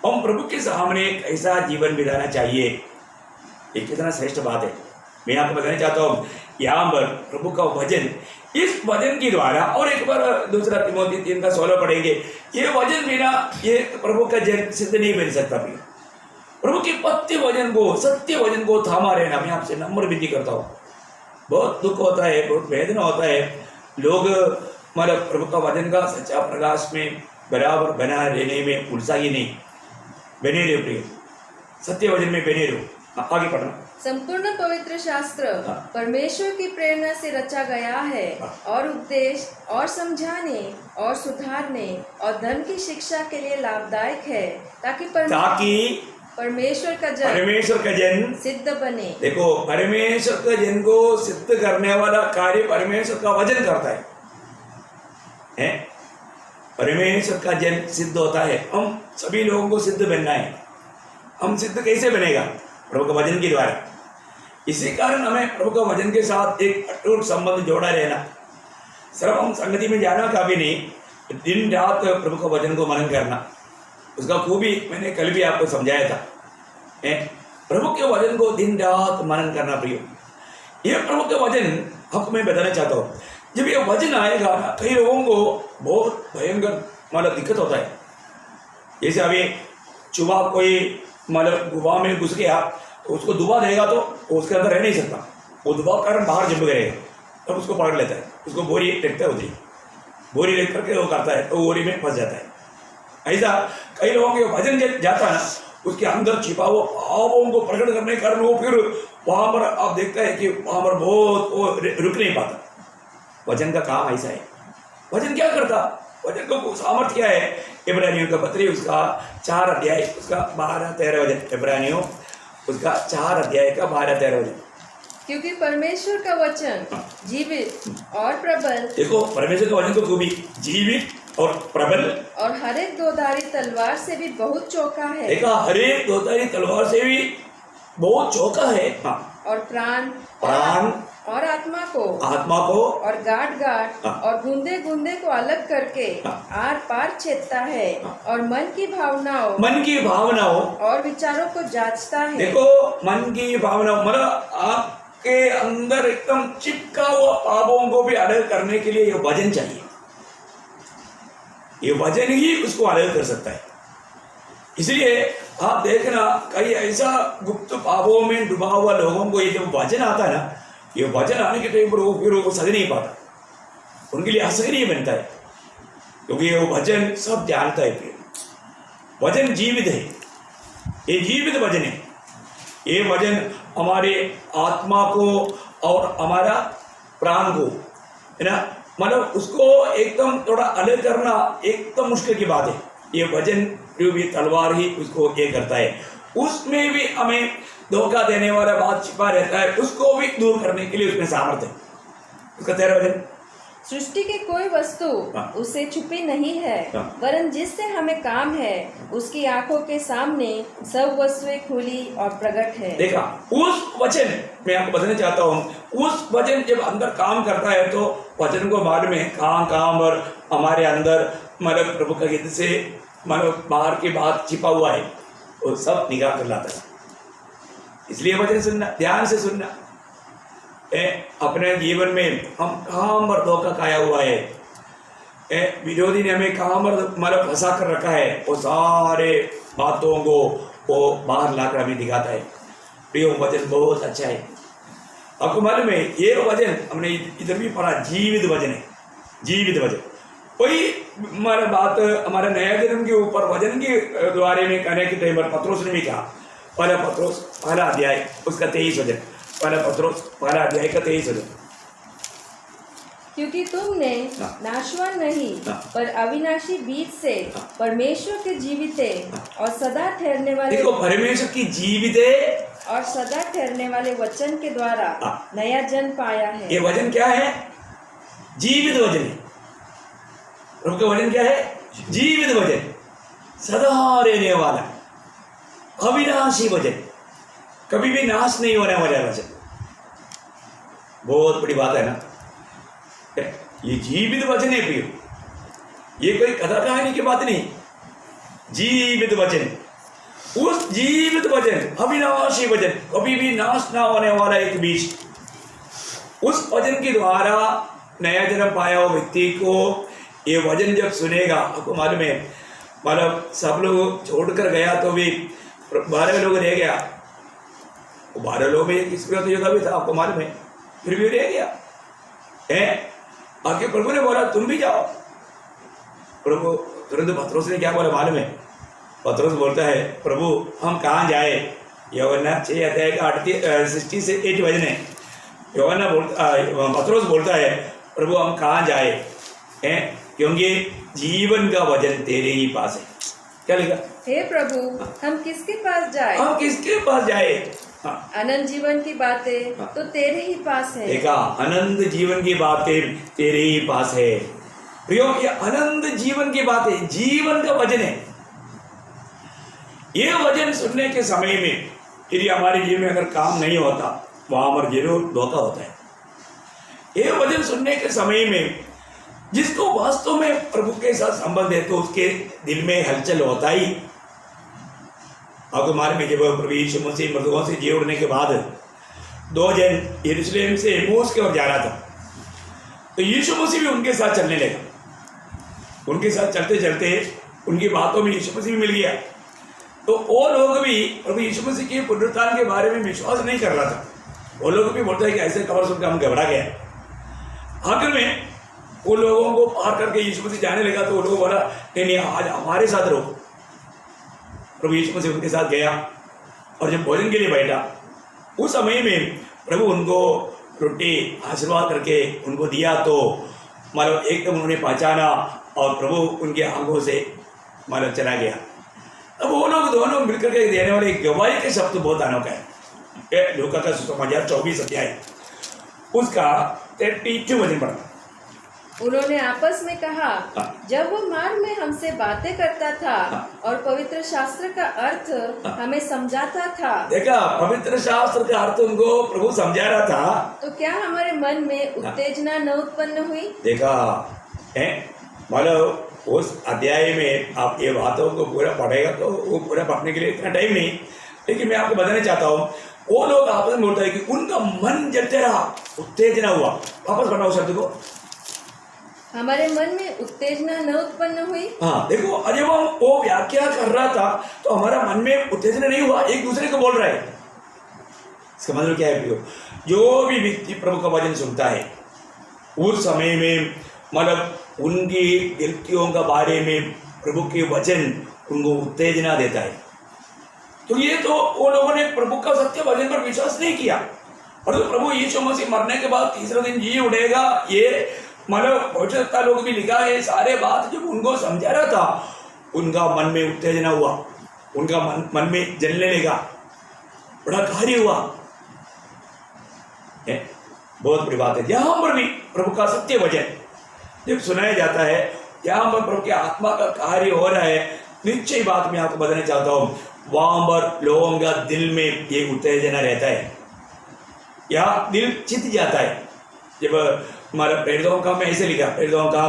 हम प्रभु के सामने कैसा जीवन बिताना चाहिए, ये कितना श्रेष्ठ बात है। मैं आपको बताना चाहता हूँ यहाँ पर प्रभु का वचन, इस वचन के द्वारा, और एक बार दूसरा तिमोथी 3:16 पढ़ेंगे, ये वचन बिना ये प्रभु का जन सिद्ध नहीं बन सकता। प्रभु के पत्य वचन को, सत्य वचन को थामा रहना। मैं आपसे नम्र विनती करता हूँ, बहुत दुख होता है, बहुत वेदना होता है, लोग मतलब प्रभु का वचन का सच्चा प्रकाश में बराबर बना रहने में उत्साही नहीं। बने रहो प्रिय, सत्य वचन में बने रहो। आगे पढ़ना। संपूर्ण पवित्र शास्त्र परमेश्वर की प्रेरणा से रचा गया है और उपदेश और समझाने और सुधारने और धर्म की शिक्षा के लिए लाभदायक है, ताकि परमेश्वर का जन सिद्ध बने। देखो परमेश्वर का जन को सिद्ध करने वाला कार्य परमेश्वर का वचन करता है। परमेश्वर का जन सिद्ध होता है। हम सभी लोगों को सिद्ध बनना है। हम सिद्ध कैसे बनेगा? प्रभु का वचन के द्वारा। इसी कारण हमें प्रभु का वचन के साथ एक अटूट संबंध जोड़ा रहना। सिर्फ हम संगति में जाना का भी नहीं, दिन रात प्रभु का वचन को मनन करना। उसका खूबी मैंने कल भी आपको समझाया था। प्रभु के वचन को दिन रात मनन करना प्रियो। ये प्रभु के वचन आपको मैं बताना चाहता हूँ, जब ये वचन आएगा ना, कई लोगों को बहुत भयंकर मतलब दिक्कत होता है। जैसे अभी चूहा कोई मतलब गुफा में घुस गया, उसको दुबा देगा तो उसके अंदर रह नहीं सकता, वो दुबा के कारण बाहर जंप गएगा, तब उसको पकड़ लेता है, उसको बोरी देखता है, होती बोरी लेकर के वो करता है तो बोरी में फंस जाता है। ऐसा कई लोगों के वजन जाता है ना, उसके अंदर छिपा हुआ पापों को प्रकट करने के कारण वो फिर वहां पर आप देखते हैं कि वहां पर बहुत वो रुक नहीं पाता। वचन का काम ऐसा है। वचन क्या करता, वचन को सामर्थ्य क्या है? इब्रानियों का पत्री उसका 4 अध्याय उसका 12-13 वचन, इब्रानियों उसका 4 अध्याय का 12-13 वचन। क्योंकि परमेश्वर का वचन जीवित और प्रबल, देखो परमेश्वर का वचन तो भी जीवित और प्रबल और हर एक दोधारी तलवार से भी बहुत चौका है। देखा, हर एक दोधारी तलवार से भी बहुत चौका है। हाँ। और प्राण और आत्मा को और गांठ और गूंदे गूंदे को अलग करके आर पार छेदता है और मन की भावनाओं और विचारों को जांचता है। देखो मन की भावनाओं मतलब आपके अंदर एकदम चिपका हुआ पापों को भी अलग करने के लिए ये वचन चाहिए। ये वचन ही उसको अलग कर सकता है। इसलिए आप देखना कई ऐसा गुप्त पापों में डूबा हुआ लोगों को ये जब वचन आता है ना, ये वचन आने के टाइम पर वो फिर वो सह नहीं पाता, उनके लिए असहनीय बनता है, क्योंकि ये वचन सब जानता है। फिर वचन जीवित है, ये जीवित वचन है। ये वचन हमारे आत्मा को और हमारा प्राण को है ना, मतलब उसको एकदम थोड़ा अलग करना एकदम मुश्किल की बात है। ये वचन जो भी तलवार ही उसको ये करता है, उसमें भी हमें धोखा देने वाला बात छिपा रहता है, उसको भी दूर करने के लिए उसमें सामर्थ्य है। उसका 13 वचन, सृष्टि की कोई वस्तु उसे छुपी नहीं है, वरन जिससे हमें काम है उसकी आंखों के सामने सब वस्तुएं खुली और प्रकट है। देखा, उस वचन मैं आपको बताना चाहता हूँ, उस वचन जब अंदर काम करता है तो वचन को बाद में काम और हमारे अंदर मतलब प्रभु का हित से मतलब बाहर की बात छिपा हुआ है वो सब निकाल कर लाता है। इसलिए वचन सुनना, ध्यान से सुनना। अपने जीवन में हम कहाँ पर धोखा खाया हुआ है, विरोधी ने हमें कहाँ पर मतलब फंसा कर रखा है, वो सारे बातों को वो बाहर लाकर हमें दिखाता है। प्रियो वचन बहुत अच्छा है। आपको मालूम है ये वचन हमने इधर भी पढ़ा, जीवित वचन है, जीवित वचन। वही हमारा बात हमारे नया जन्म के ऊपर वचन के द्वारे में कहने के टाइम पर पत्रोस ने भी कहा, पहला पत्रोस पहला अध्याय उसका 23 वचन, पहला पत्रोस पहला अध्याय का 23 वचन। क्योंकि तुमने नाशवान नहीं पर अविनाशी बीज से परमेश्वर के जीवित और सदा ठहरने वाले, देखो परमेश्वर की जीवित और सदा ठहरने वाले वचन के द्वारा नया जन्म पाया है। ये वचन क्या है? जीवित वचन है। प्रभु का वचन क्या है? जीवित वचन, सदा रहने वाला, अविनाशी वचन, कभी भी नाश नहीं होने वाला वचन। बहुत बड़ी बात है ना, ये जीवित वचन है प्रियो, ये कोई कथा कहानी की बात नहीं। जीवित वचन, उस जीवित वचन, अविनाशी वचन, कभी भी नाश ना होने वाला एक बीज, उस वचन के द्वारा नया जन्म पाया हुआ व्यक्ति को ये वचन जब सुनेगा, आपको मालूम है मतलब सब लोग छोड़कर गया तो भी 12 लोग रह गया, 12 लोग में एक स्पिरिट योद्धा भी था, आपको मालूम है, फिर भी रह गया है। आके प्रभु ने बोला तुम भी जाओ। प्रभु तुरंत पत्रोस ने क्या बोला मालूम है? पत्रोस बोलता है प्रभु हम कहाँ जाए? यूहन्ना 6 अध्याय का 60 से 8 वचन है। यूहन्ना पत्रोस बोलता है प्रभु हम कहाँ जाए हैं, क्योंकि जीवन का वचन तेरे ही पास है। क्या लिखा? हे प्रभु हम किसके पास जाए? हम किसके पास जाए? अनंत जीवन की बातें तो तेरे ही पास है। देखा, अनंत जीवन की बातें तेरे ही पास है। प्रियो ये अनंत जीवन की बातें जीवन का वचन है। ये वचन सुनने के समय में यदि हमारे जीवन में अगर काम नहीं होता वहां पर जरूर धोखा होता है। ये वचन सुनने के समय में जिसको वास्तव में प्रभु के साथ संबंध है तो उसके दिल में हलचल होता ही, आपको मालूम है जब प्रभु यीशु मसीह मृतकों से जी उठने के बाद 2 जन यरूशलेम से एमोस की ओर जा रहा था, तो यीशु मसीह भी उनके साथ चलने लगा। उनके साथ चलते चलते उनकी बातों में यीशु मसीह भी मिल गया। तो वो लोग भी प्रभु यीशु मसीह के पुनरुत्थान के बारे में विश्वास नहीं कर रहा था। वो लोग भी बोलते हैं कि ऐसे खबर सुनकर हम घबरा गए। आखिर में वो लोगों को पार करके यीशु मसीह जाने लगा, तो वो लोग बोला नहीं आज हमारे साथ रहो। प्रभु यीशु मसीह उनके साथ गया और जब भोजन के लिए बैठा, उस समय में प्रभु उनको रोटी आशीर्वाद करके उनको दिया, तो मतलब एकदम उन्होंने पहचाना और प्रभु उनके आंखों से मतलब चला गया। अब वो लोग दोनों मिलकर के देने वाले गवाही के शब्द बहुत अनोखा है। लूका का सुसमाचार 24 अध्याय उसका 32 वचन पढ़ता। उन्होंने आपस में कहा, जब वो मार्ग में हमसे बातें करता था और पवित्र शास्त्र का अर्थ हमें समझाता था, देखा पवित्र शास्त्र का अर्थ उनको प्रभु समझा रहा था, तो क्या हमारे मन में उत्तेजना न उत्पन्न हुई? देखा है मतलब उस अध्याय में आप ये बातों को पूरा पढ़ेगा तो वो पूरा पढ़ने के लिए इतना टाइम नहीं, लेकिन मैं आपको बताना चाहता हूँ वो लोग आपस में बोलता है कि उनका मन जलते रहा, उत्तेजना हुआ। वापस पढ़ा उस शब्द को, हमारे मन में उत्तेजना न उत्पन्न हुई। हाँ देखो, जब हम वो व्याख्या कर रहा था तो हमारा मन में उत्तेजना नहीं हुआ, एक दूसरे को बोल रहा है। इसका मतलब क्या है प्रियो? जो भी व्यक्ति प्रभु का वचन सुनता है उस समय में मतलब उनकी गलतियों का बारे में प्रभु के वचन उनको उत्तेजना देता है। तो ये तो वो लोगों ने प्रभु का सत्य वचन पर विश्वास नहीं किया, और तो प्रभु यीशु मसीह मरने के बाद तीसरे दिन जी उठेगा, ये मतलब भविष्यवक्ता लोग भी लिखा है, सारे बात जब उनको समझा रहा था उनका मन में उत्तेजना हुआ, उनका मन में जलने लगा, बड़ा कार्य हुआ। बहुत बड़ी बात है। यहाँ पर भी प्रभु का सत्य वचन जब सुनाया जाता है, यहाँ पर प्रभु की आत्मा का कार्य हो रहा है, निश्चय बात मैं आपको बताना चाहता हूँ, वहां पर लोगों का दिल में ये उत्तेजना रहता है, या दिल चित जाता है। जब हमारा प्रेरितों का में ऐसे लिखा, प्रेरितों का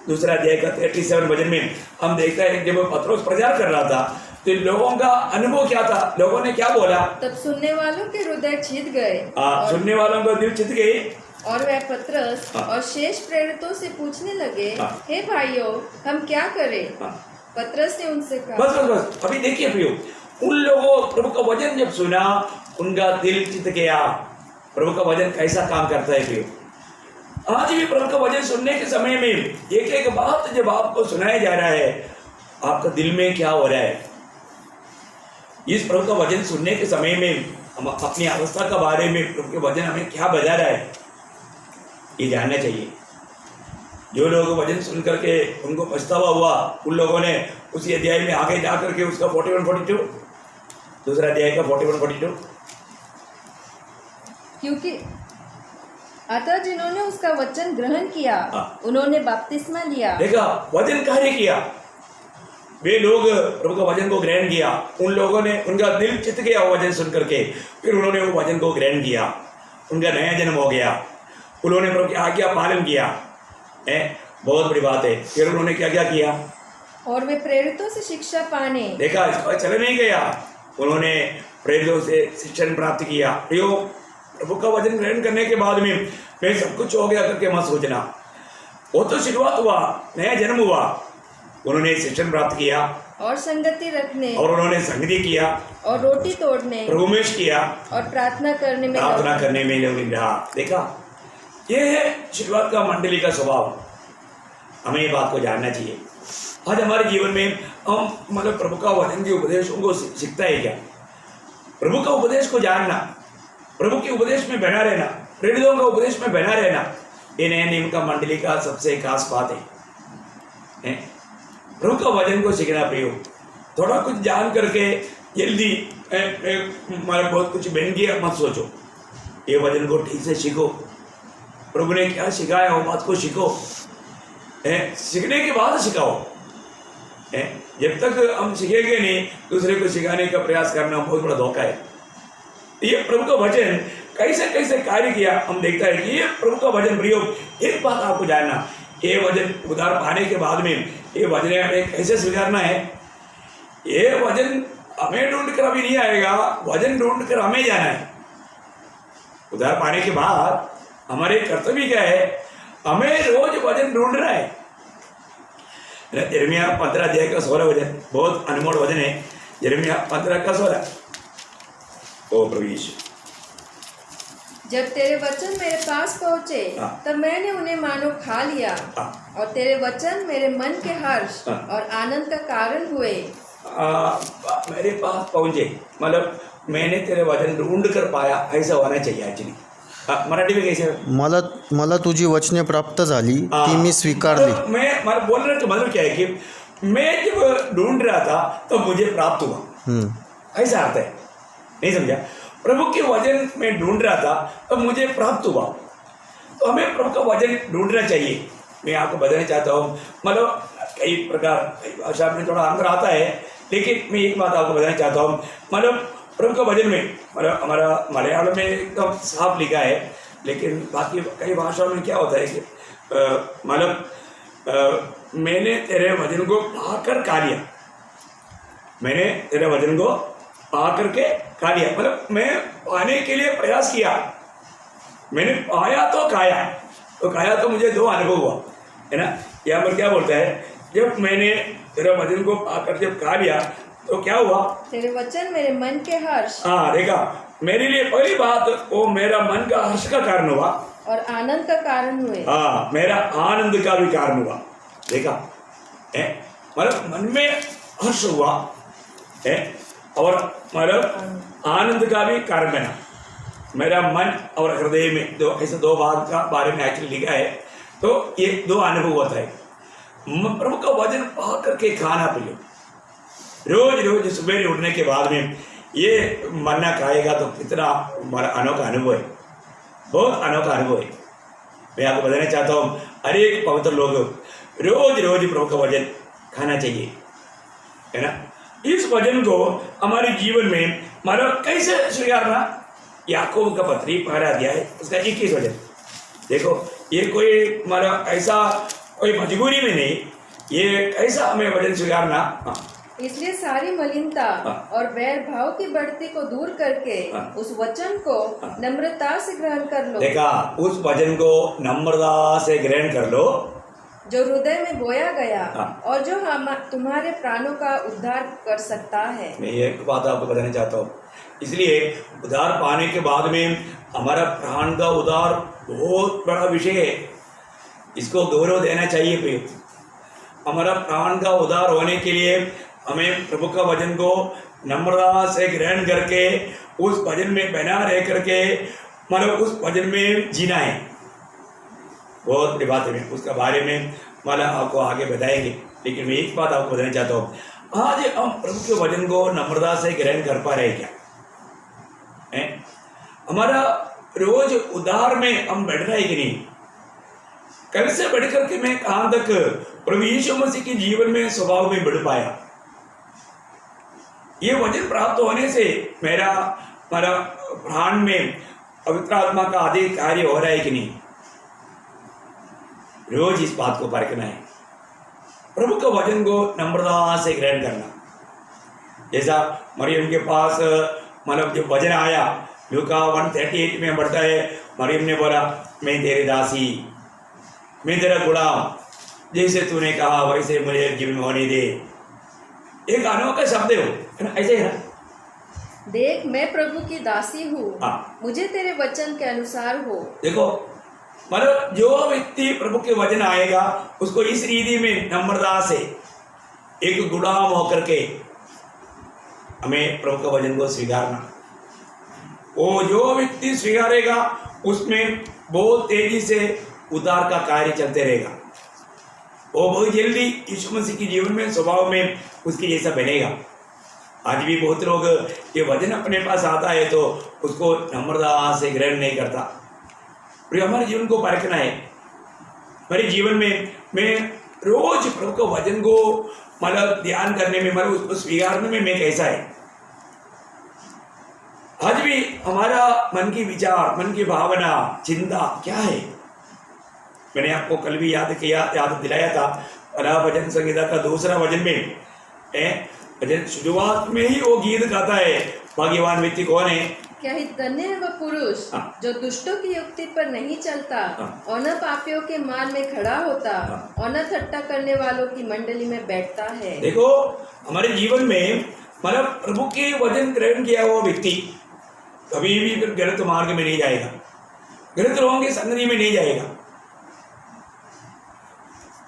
2 अध्याय का 37 वचन में हम देखते हैं जब पत्रोस प्रचार कर रहा था तो लोगों का अनुभव क्या था, लोगों ने क्या बोला? तब सुनने वालों के हृदय छिद गए, सुनने वालों का दिल चित गए, और वह पतरस और शेष प्रेरितों से पूछने लगे, हे भाइयों, हम क्या करें? पतरस ने उनसे कहा, बस अभी देखिए प्रियो, उन लोगों प्रभु का वचन जब सुना उनका दिल चित गया। प्रभु का वचन कैसा काम करता है प्रियो? आज भी प्रभु का वचन सुनने के समय में एक एक बात जब आपको सुनाया जा रहा है, आपका दिल में क्या हो रहा है? इस प्रभु का वचन सुनने के समय में हम अपनी अवस्था के बारे में प्रभु के वचन हमें क्या बता रहा है, ये जानना चाहिए। जो लोग वचन सुन करके उनको पछतावा हुआ, उन लोगों ने उसी अध्याय में आगे जा करके उसका 41-42 दूसरा अध्याय का 41-42, क्योंकि अतः जिन्होंने उसका वचन ग्रहण किया उन्होंने बपतिस्मा लिया। देखा वचन कार्य किया, वे लोग प्रभु का वचन को ग्रहण किया, उन लोगों ने उनका दिल चित गया वचन सुन करके, फिर उन्होंने वो वचन को ग्रहण किया, उनका नया जन्म हो गया, उन्होंने प्रभु की आज्ञा पालन किया। बहुत बड़ी बात है। फिर उन्होंने क्या क्या किया? और वे प्रेरितों से शिक्षा पाने, देखा चले नहीं गया, उन्होंने प्रेरितों से शिक्षण प्राप्त किया। प्रभु का वचन ग्रहण करने के बाद में फिर सब कुछ हो गया करके मत सोचना, वो तो शुरुआत हुआ, नया जन्म हुआ, उन्होंने शिक्षण प्राप्त किया और संगति रखने, और उन्होंने संगति किया, और रोटी तोड़ने, प्रभुमेश किया, और प्रार्थना करने में लोग रहा। देखा, ये है शुरुआत का मंडली का स्वभाव। हमें ये बात को जानना चाहिए। आज हमारे जीवन में हम मतलब प्रभु का वचन के उपदेशों को सीखता है क्या? प्रभु का उपदेश को जानना, प्रभु के उपदेश में बना रहना, प्रेरितों का उपदेश में बना रहना, ये नए नियम का मंडली का सबसे खास बात है। प्रभु का वचन को सीखना प्रियो, थोड़ा कुछ जान करके जल्दी मतलब बहुत कुछ बन गया मत सोचो, ये वचन को ठीक से सीखो। प्रभु ने क्या सिखाया वो बात को सीखो, सीखने के बाद सिखाओ। जब तक हम सीखेंगे नहीं, दूसरे को सिखाने का प्रयास करना बहुत बड़ा धोखा है। ये प्रभु का वचन कैसे कैसे कार्य किया हम देखता है कि ये प्रभु का वचन प्रयोग। एक बात आपको जानना, ये वचन उद्धार पाने के बाद में ये वचन हमें कैसे स्वीकारना है। ये वचन हमें ढूंढ कर अभी नहीं आएगा, वजन ढूंढ कर हमें जाना है। उद्धार पाने के बाद हमारे कर्तव्य क्या है? हमें रोज वजन ढूंढना है। यिर्मयाह 15 अध्याय का 16 वजन बहुत अनमोल वजन है। यिर्मयाह 15 का 16। ओ प्रभु यीशु, जब तेरे वचन मेरे पास पहुँचे हाँ। तब मैंने उन्हें मानो खा लिया, हाँ। और तेरे वचन मेरे मन के हर्ष हाँ। और आनंद का कारण हुए। मेरे पास पहुंचे मतलब मैंने तेरे वचन ढूंढ कर पाया, ऐसा होना चाहिए एक्चुअली। मराठी में कैसे? मला मला तुझी वचने प्राप्त झाली, ती मी स्वीकारली. तो मैं बोल रहा था मतलब क्या है कि मैं जब ढूंढ रहा था तो मुझे प्राप्त हुआ, ऐसा आता है। नहीं समझा? प्रभु के वचन में ढूंढ रहा था तो मुझे प्राप्त हुआ। तो हमें प्रभु का वचन ढूंढना चाहिए। मैं आपको बताना चाहता हूँ, मतलब कई प्रकार कई भाषा में थोड़ा अंतर आता है, लेकिन मैं एक बात आपको बताना चाहता हूँ। मतलब प्रभु का वचन में मतलब हमारा मलयालम में एकदम साफ लिखा है, लेकिन बाकी कई भाषाओं में क्या होता है कि मतलब मैंने तेरे वचन को पाकर खा लिया, मैंने तेरे वचन को पा करके खा लिया। मतलब मैं पाने के लिए प्रयास किया, मैंने पाया तो खाया। तो खाया तो मुझे 2 अनुभव हुआ, है ना। यहाँ पर क्या बोलता है? जब मैंने तेरे वचन को पाकर जब खा लिया तो क्या हुआ? तेरे वचन मेरे मन के हर्ष हाँ, देखा, मेरे लिए पहली बात वो मेरा मन का हर्ष का कारण हुआ और आनंद का कारण हुए। हाँ, मेरा आनंद का भी कारण हुआ। देखा है, मतलब मन में हर्ष हुआ है और मतलब आनंद का भी कारण बना। मेरा मन और हृदय में ऐसे 2 भाग का बारे में एक्चुअली लिखा है। तो ये 2 अनुभव होता है। प्रभु का वचन पा करके खाना पियो, रोज रोज सुबह उठने के बाद में ये मन्ना खाएगा तो कितना अनोखा अनुभव है, बहुत अनोखा अनुभव है। मैं आपको बताना चाहता हूँ, हर एक पवित्र लोग रोज रोज प्रभु का वचन खाना चाहिए, है ना। इस वचन को हमारे जीवन में मतलब कैसे स्वीकारना? याकूब का पत्री 1 अध्याय उसका 21 वचन देखो। ये कोई मतलब ऐसा कोई मजबूरी में नहीं, ये कैसा हमें वचन स्वीकारना। हाँ। इसलिए सारी मलिनता और वैर भाव की बढ़ती को दूर करके उस वचन को नम्रता से ग्रहण कर लो। देखा, उस वचन को नम्रता से ग्रहण कर लो जो हृदय में बोया गया और जो तुम्हारे प्राणों का उद्धार कर सकता है। मैं एक बात आपको बताना चाहता हूँ। इसलिए उद्धार पाने के बाद में हमारा प्राण का उद्धार बहुत बड़ा विषय है, इसको गौरव देना चाहिए। फिर हमारा प्राण का उद्धार होने के लिए हमें प्रभु का वचन को नम्रता से ग्रहण करके उस वचन में बना रह करके मतलब उस वचन में जीना है। बहुत बड़ी बात है, उसका बारे में मतलब आपको आगे बताएंगे, लेकिन मैं एक बात आपको बताना चाहता हूँ। आज हम प्रभु के वचन को नम्रता से ग्रहण कर पा रहे क्या? हमारा रोज उद्धार में हम बढ़ रहे कि नहीं? कल से बढ़ करके मैं कहां तक प्रभु यीशु मसीह के जीवन में स्वभाव में बढ़ पाया? ये वचन प्राप्त होने से मेरा प्राण में पवित्र आत्मा का अधिक कार्य हो रहा है कि नहीं? रोज इस बात को परखना है, प्रभु का वचन को नम्रता से ग्रहण करना। जैसा मरियम के पास मतलब जब वचन आया, लूका 1:38 में बढ़ता है, मरियम ने बोला, मैं तेरी दासी, मैं तेरा गुलाम, जैसे तूने कहा वैसे मुझे जीवन होने दे। एक अनोखा शब्द हो, है ना, ऐसे है ना। देख, मैं प्रभु की दासी हूँ, हाँ। मुझे तेरे वचन के अनुसार हो। देखो, मतलब जो व्यक्ति प्रभु के वचन आएगा उसको इस रीति में नम्रता से एक गुलाम होकर के हमें प्रभु का वचन को स्वीकारना। वो जो व्यक्ति स्वीकारेगा उसमें बहुत तेजी से उद्धार का कार्य चलते रहेगा। वो बहुत जल्दी यीशु मसीह के जीवन में स्वभाव में उसके जैसा बनेगा। आज भी बहुत लोग ये वचन अपने पास आता है तो उसको नम्रता से ग्रहण नहीं करता। हमारे जीवन को परखना है। मेरे जीवन में मैं रोज प्रभु का वचन को मतलब ध्यान करने में, मतलब उसको स्वीकारने में मैं कैसा है। आज भी हमारा मन की विचार, मन की भावना, चिंता क्या है? मैंने आपको कल भी याद दिलाया था, भला भजन संहिता का 2रा वचन में भजन शुरुआत में ही वो गीत गाता है, भाग्यवान व्यक्ति कौन है? क्या ही धन्य है वह पुरुष हाँ। जो दुष्टों की युक्ति पर नहीं चलता हाँ। और न पापियों के मार्ग में खड़ा होता हाँ। और न ठट्टा करने वालों की मंडली में बैठता है। देखो हमारे जीवन में मतलब प्रभु के वचन ग्रहण किया हुआ व्यक्ति कभी भी फिर गलत मार्ग में नहीं जाएगा, गलत लोगों की संगति में नहीं जाएगा।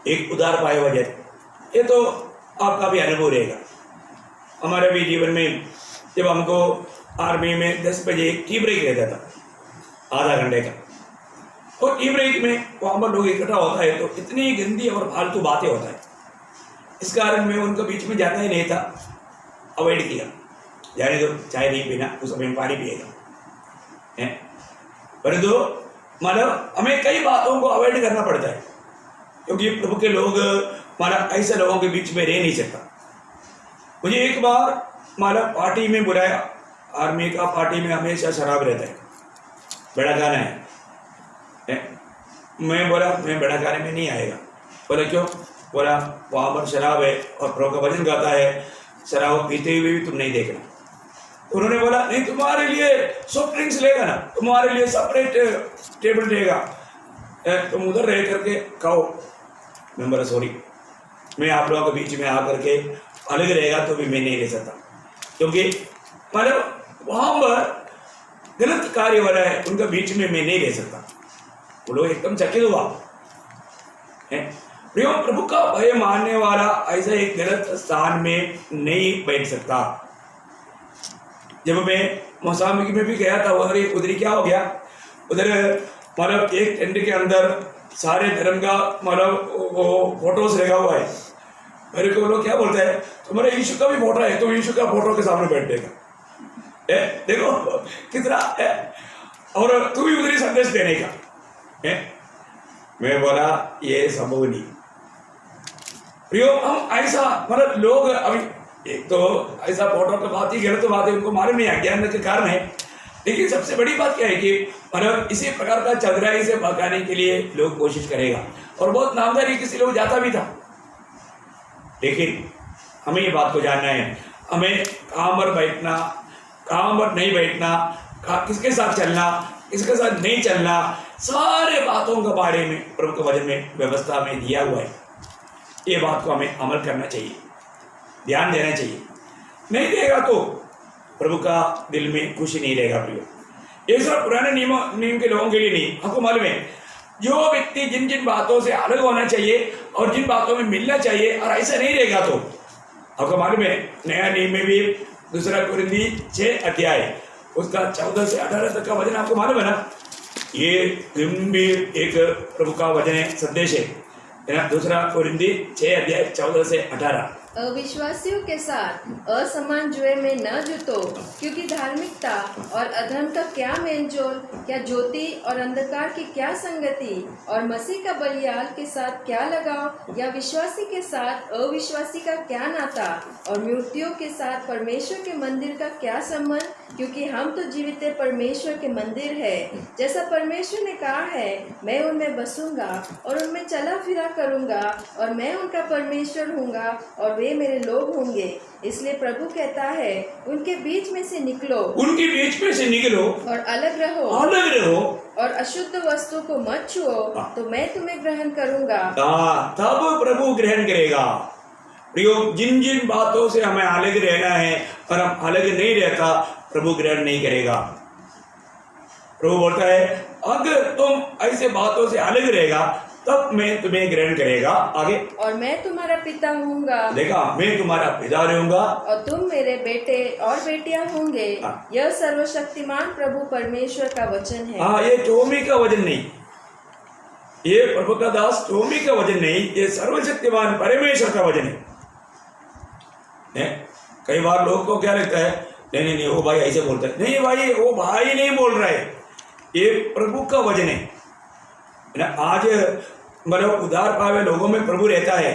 एक उदार पाए वचन, ये तो आपका भी अनुभव रहेगा। हमारे भी जीवन में जब हमको आर्मी में 10 बजे टी ब्रेक रहता था, आधा घंटे का, और टी ब्रेक में वहाँ पर लोग इकट्ठा होता है तो इतनी गंदी और फालतू बातें होता है। इस कारण मैं उनके बीच में जाता ही नहीं था, अवॉइड किया। जाने तो चाय नहीं पीना, उस समय पानी पिएगा है। परंतु मतलब हमें कई बातों को अवॉइड करना पड़ता है, क्योंकि प्रभु के लोग मतलब ऐसे लोगों के बीच में रह नहीं सकता। मुझे एक बार मतलब पार्टी में बुलाया, आर्मी का पार्टी में हमेशा शराब रहता है, बड़ा गाना है। मैं बोला मैं बड़ा गाने में नहीं आएगा। बोला क्यों? बोला वहाँ पर शराब है और प्रभु का भजन गाता है, शराब पीते हुए भी तुम नहीं देखना। तो उन्होंने बोला नहीं, तुम्हारे लिए सॉफ्ट ड्रिंक्स लेगा ना, तुम्हारे लिए सेपरेट टेबल देगा, तुम उधर रह करके खाओ। मैं बोला सॉरी, मैं आप लोगों के बीच में आकर के अलग रहेगा तो भी मैं नहीं ले सकता, क्योंकि मतलब वहाँ पर गलत कार्य हो रहा है, उनके बीच में मैं नहीं रह सकता। वो लोग एकदम चकित हुआ है। प्रभु का भय मानने वाला ऐसा एक गलत स्थान में नहीं बैठ सकता। जब मैं मौसामिक में भी गया था, उधर क्या हो गया, उधर मतलब एक टेंट के अंदर सारे धर्म का मतलब वो फोटोस लगा हुआ है। मेरे को लोग क्या बोलते हैं, तुम्हारे यीशु का भी फोटो है, तो यीशु का फोटो के सामने बैठ देगा, देखो कितना है, और तू भी उधर ही संदेश देने का है। मैं बोला ये संभव नहीं। प्रियो हम ऐसा मतलब लोग अभी एक तो ऐसा फोटो का बात ही गलत बात है, उनको मालूम नहीं, अज्ञान के कारण है। लेकिन सबसे बड़ी बात क्या है कि मतलब इसी प्रकार का चतुराई से भगाने के लिए लोग कोशिश करेगा, और बहुत नामदारी किसी लोग जाता भी था। लेकिन हमें ये बात को जानना है, हमें काम पर बैठना, काम पर नहीं बैठना, किसके साथ चलना, किसके साथ नहीं चलना, सारे बातों के बारे में प्रभु के वचन में व्यवस्था में दिया हुआ है। ये बात को हमें अमल करना चाहिए, ध्यान देना चाहिए। नहीं देगा तो प्रभु का दिल में खुशी नहीं रहेगा। प्रियो ये सब पुराने नियम के लोगों के लिए नहीं। आपको मालूम है, जो व्यक्ति जिन जिन बातों से अलग होना चाहिए और जिन बातों में मिलना चाहिए, और ऐसा नहीं रहेगा तो आपको मालूम है, नया नियम में भी 2 कुरिन्थी 6 अध्याय उसका 14 से 18 तक का वचन आपको मालूम है ना। ये गंभीर एक प्रभु का वचन है, संदेश है। 2 कुरिन्थी 6 अध्याय 14 से 18। अविश्वासियों के साथ असमान जुए में न जुटो, क्योंकि धार्मिकता और अधर्म का क्या मेलजोल, क्या ज्योति और अंधकार की क्या संगति, और मसीह का बलियाल के साथ क्या लगाव, या विश्वासी के साथ अविश्वासी का क्या नाता, और मूर्तियों के साथ परमेश्वर के मंदिर का क्या संबंध, क्योंकि हम तो जीवित परमेश्वर के मंदिर है। जैसा परमेश्वर ने कहा है, मैं उनमें बसूंगा और उनमें चला फिरा करूंगा, और मैं उनका परमेश्वर हूँगा और वे मेरे लोग होंगे। इसलिए प्रभु कहता है, उनके बीच में से निकलो, उनके बीच में से निकलो और अलग रहो, अलग रहो, और अशुद्ध वस्तु को मत छुओ, तो मैं तुम्हें ग्रहण करूंगा। तब प्रभु ग्रहण करेगा। प्रियो जिन जिन बातों से हमें अलग रहना है और हम अलग नहीं रहता, प्रभु ग्रहण नहीं करेगा। प्रभु बोलता है, अगर तुम ऐसे बातों से अलग रहेगा तब मैं तुम्हें ग्रहण करेगा। आगे, और मैं तुम्हारा पिता हूँगा, देखा, मैं तुम्हारा पिता रहूंगा और तुम मेरे बेटे और बेटियां होंगे। यह सर्वशक्तिमान प्रभु परमेश्वर का वचन है। हाँ, ये टोमी का वचन नहीं, ये प्रभु का दास टोमी का वचन नहीं, ये सर्वशक्तिमान परमेश्वर का वचन है। कई बार लोगों को क्या लगता है, नहीं नहीं नहीं वो भाई ऐसे बोलता है। नहीं भाई, वो भाई नहीं बोल रहा है, ये प्रभु का वचन है ना। आज मतलब उदार पावे लोगों में प्रभु रहता है।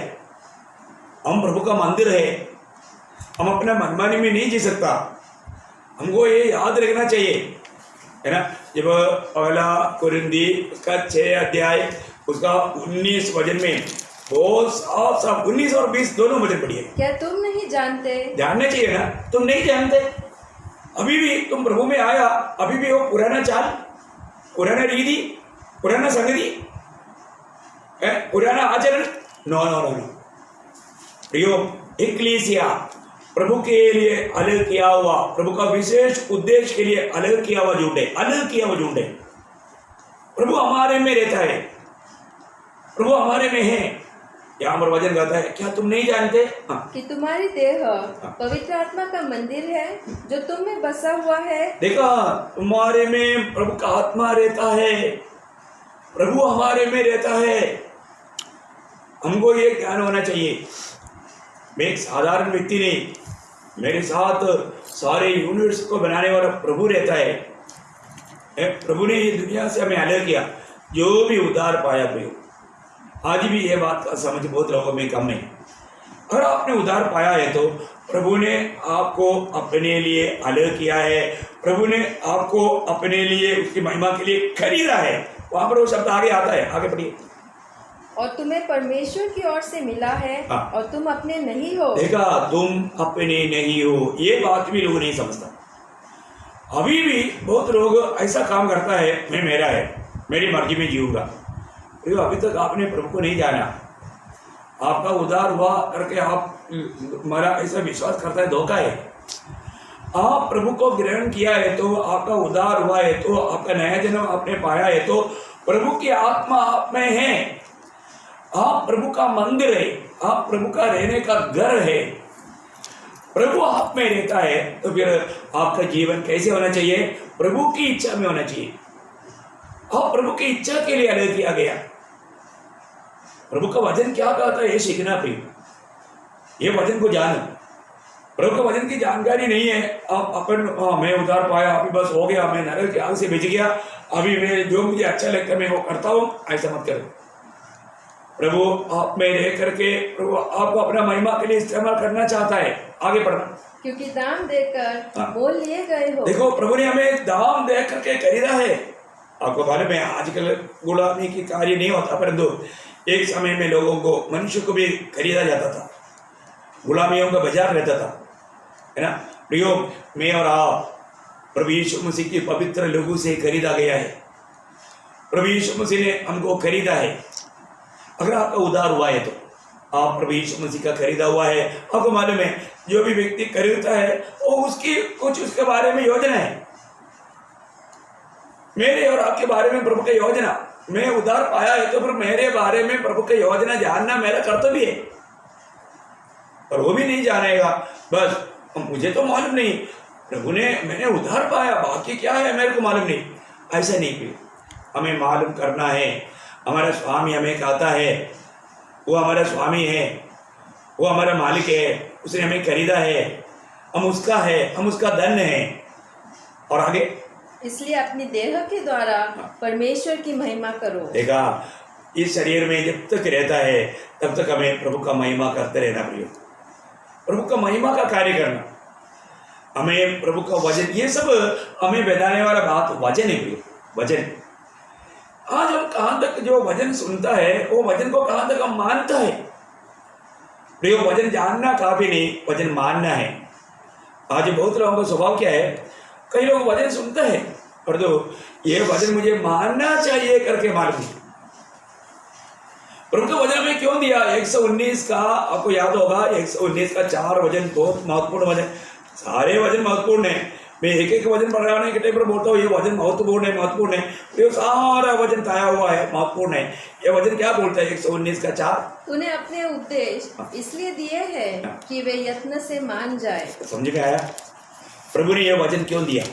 हम प्रभु का मंदिर है, हम अपना मनमानी में नहीं जी सकता। हमको ये याद रखना चाहिए, है ना। जब 1 कुरिन्थी उसका 6 अध्याय उसका 19 वचन में वो साफ साफ 19 और 20 दोनों वचन पढ़िए। क्या तुम नहीं जानते? जानना चाहिए ना, तुम नहीं जानते। अभी भी तुम प्रभु में आया, अभी भी वो पुराना चाल, पुराना रीति, पुराना संगति, पुराना आचरण, नो नो नो। प्रियो, इक्लेसिया प्रभु के लिए अलग किया हुआ, प्रभु का विशेष उद्देश्य के लिए अलग किया हुआ झूठ है, अलग किया हुआ झूठ है। प्रभु हमारे में रहता है, प्रभु हमारे में है। यहाँ पर वचन कहता है, क्या तुम नहीं जानते कि तुम्हारी देह पवित्र आत्मा का मंदिर है जो तुम में बसा हुआ है? देखा, तुम्हारे में प्रभु का आत्मा रहता है, प्रभु हमारे में रहता है। हमको ये ज्ञान होना चाहिए, मैं एक साधारण व्यक्ति नहीं, मेरे साथ सारे यूनिवर्स को बनाने वाला प्रभु रहता है। प्रभु ने ये दुनिया से हमें अलग किया, जो भी उद्धार पाया प्रभु। आज भी ये बात का समझ बहुत लोगों में कम है। अगर आपने उद्धार पाया है तो प्रभु ने आपको अपने लिए अलग किया है, प्रभु ने आपको अपने लिए उसकी महिमा के लिए खरीदा है। वहां पर वो शब्द आगे आता है, आगे पढ़िए। और तुम्हें परमेश्वर की ओर से मिला है और तुम अपने नहीं हो। देखा, तुम अपने नहीं हो, ये बात भी लोग नहीं समझता। अभी भी बहुत लोग ऐसा काम करता है, मैं मेरा है, मेरी मर्जी में जीऊंगा। अभी तक आपने प्रभु को नहीं जाना, आपका उद्धार हुआ करके आप हमारा ऐसा विश्वास करता है, धोखा है। आप प्रभु को ग्रहण किया है तो आपका उद्धार हुआ है, तो आपका नया जन्म आपने पाया है, तो प्रभु की आत्मा आप में है, आप प्रभु का मंदिर है, आप प्रभु का रहने का घर है, प्रभु आप में रहता है। तो फिर आपका जीवन कैसे होना चाहिए? प्रभु की इच्छा में होना चाहिए। आप प्रभु की इच्छा के लिए अलग किया गया। प्रभु का वचन क्या कहता है, ये सीखना भी, ये वचन को जानो। प्रभु का वचन की जानकारी नहीं है, आप अपन मैं उद्धार पाया, अभी बस हो गया, मैं नरक की आग से बच गया, अभी मैं जो मुझे अच्छा लगता है मैं वो करता हूँ, ऐसा मत करो। प्रभु आप में रह करके प्रभु आपको अपना महिमा के लिए इस्तेमाल करना चाहता है। आगे बढ़ना, क्योंकि दाम देकर मोल लिए गए हो। देखो, प्रभु ने हमें दाम दे करके खरीदा है। आपको मालूम है आजकल गुलामी की कार्य नहीं होता, परंतु एक समय में लोगों को, मनुष्य को भी खरीदा जाता था, गुलामियों का बाजार रहता था, है ना। प्रियो, मैं और आप प्रभु यीशु मसीह की पवित्र लहू से खरीदा गया है। प्रभु यीशु मसीह ने हमको खरीदा है। अगर आपका उद्धार हुआ है तो आप प्रभु यीशु मसीह का खरीदा हुआ है। आपको मालूम है, जो भी व्यक्ति खरीदता है वो उसकी कुछ उसके बारे में योजना है। मेरे और आपके बारे में प्रभु की योजना, मैं उद्धार पाया है तो फिर मेरे बारे में प्रभु की योजना जानना मेरा कर्तव्य है। पर वो भी नहीं जानेगा, बस मुझे तो मालूम नहीं, प्रभु ने, मैंने उद्धार पाया, बाकी क्या है मेरे को मालूम नहीं, ऐसा नहीं। भी हमें मालूम करना है। हमारा स्वामी हमें कहता है, वो हमारा स्वामी है, वो हमारा मालिक है, उसने हमें खरीदा है, हम उसका है, हम उसका धन है। और आगे, इसलिए अपनी देह के द्वारा परमेश्वर की महिमा करो। देखा, इस शरीर में जब तक रहता है तब तक हमें प्रभु का महिमा करते रहना। प्रिय, प्रभु का महिमा का कार्य करना, हमें प्रभु का वचन, ये सब हमें बताने वाला बात वचन है। प्रिय, वचन। आज हम कहां तक जो वचन सुनता है वो वचन को कहां तक हम मानता है। प्रिय, वचन जानना काफी नहीं, वचन मानना है। आज बहुत लोगों का स्वभाव क्या है, कई लोग वचन सुनते हैं और तो ये वचन मुझे मानना चाहिए करके मालूम। प्रभु के वचन में क्यों दिया? 119 का आपको याद होगा, 119 का 4 वचन बहुत महत्वपूर्ण वचन, सारे वचन महत्वपूर्ण है। मैं एक एक वचन पढ़ाने के टाइम पर बोलता हूँ ये वचन महत्वपूर्ण है, महत्वपूर्ण है, ये सारा वचन ताया हुआ है, महत्वपूर्ण है। ये वचन क्या बोलता है? 119 का 4, तूने अपने उपदेश इसलिए दिए हैं कि वे यत्न से मान जाए। समझ में आया? प्रभु ने यह वचन क्यों दिया,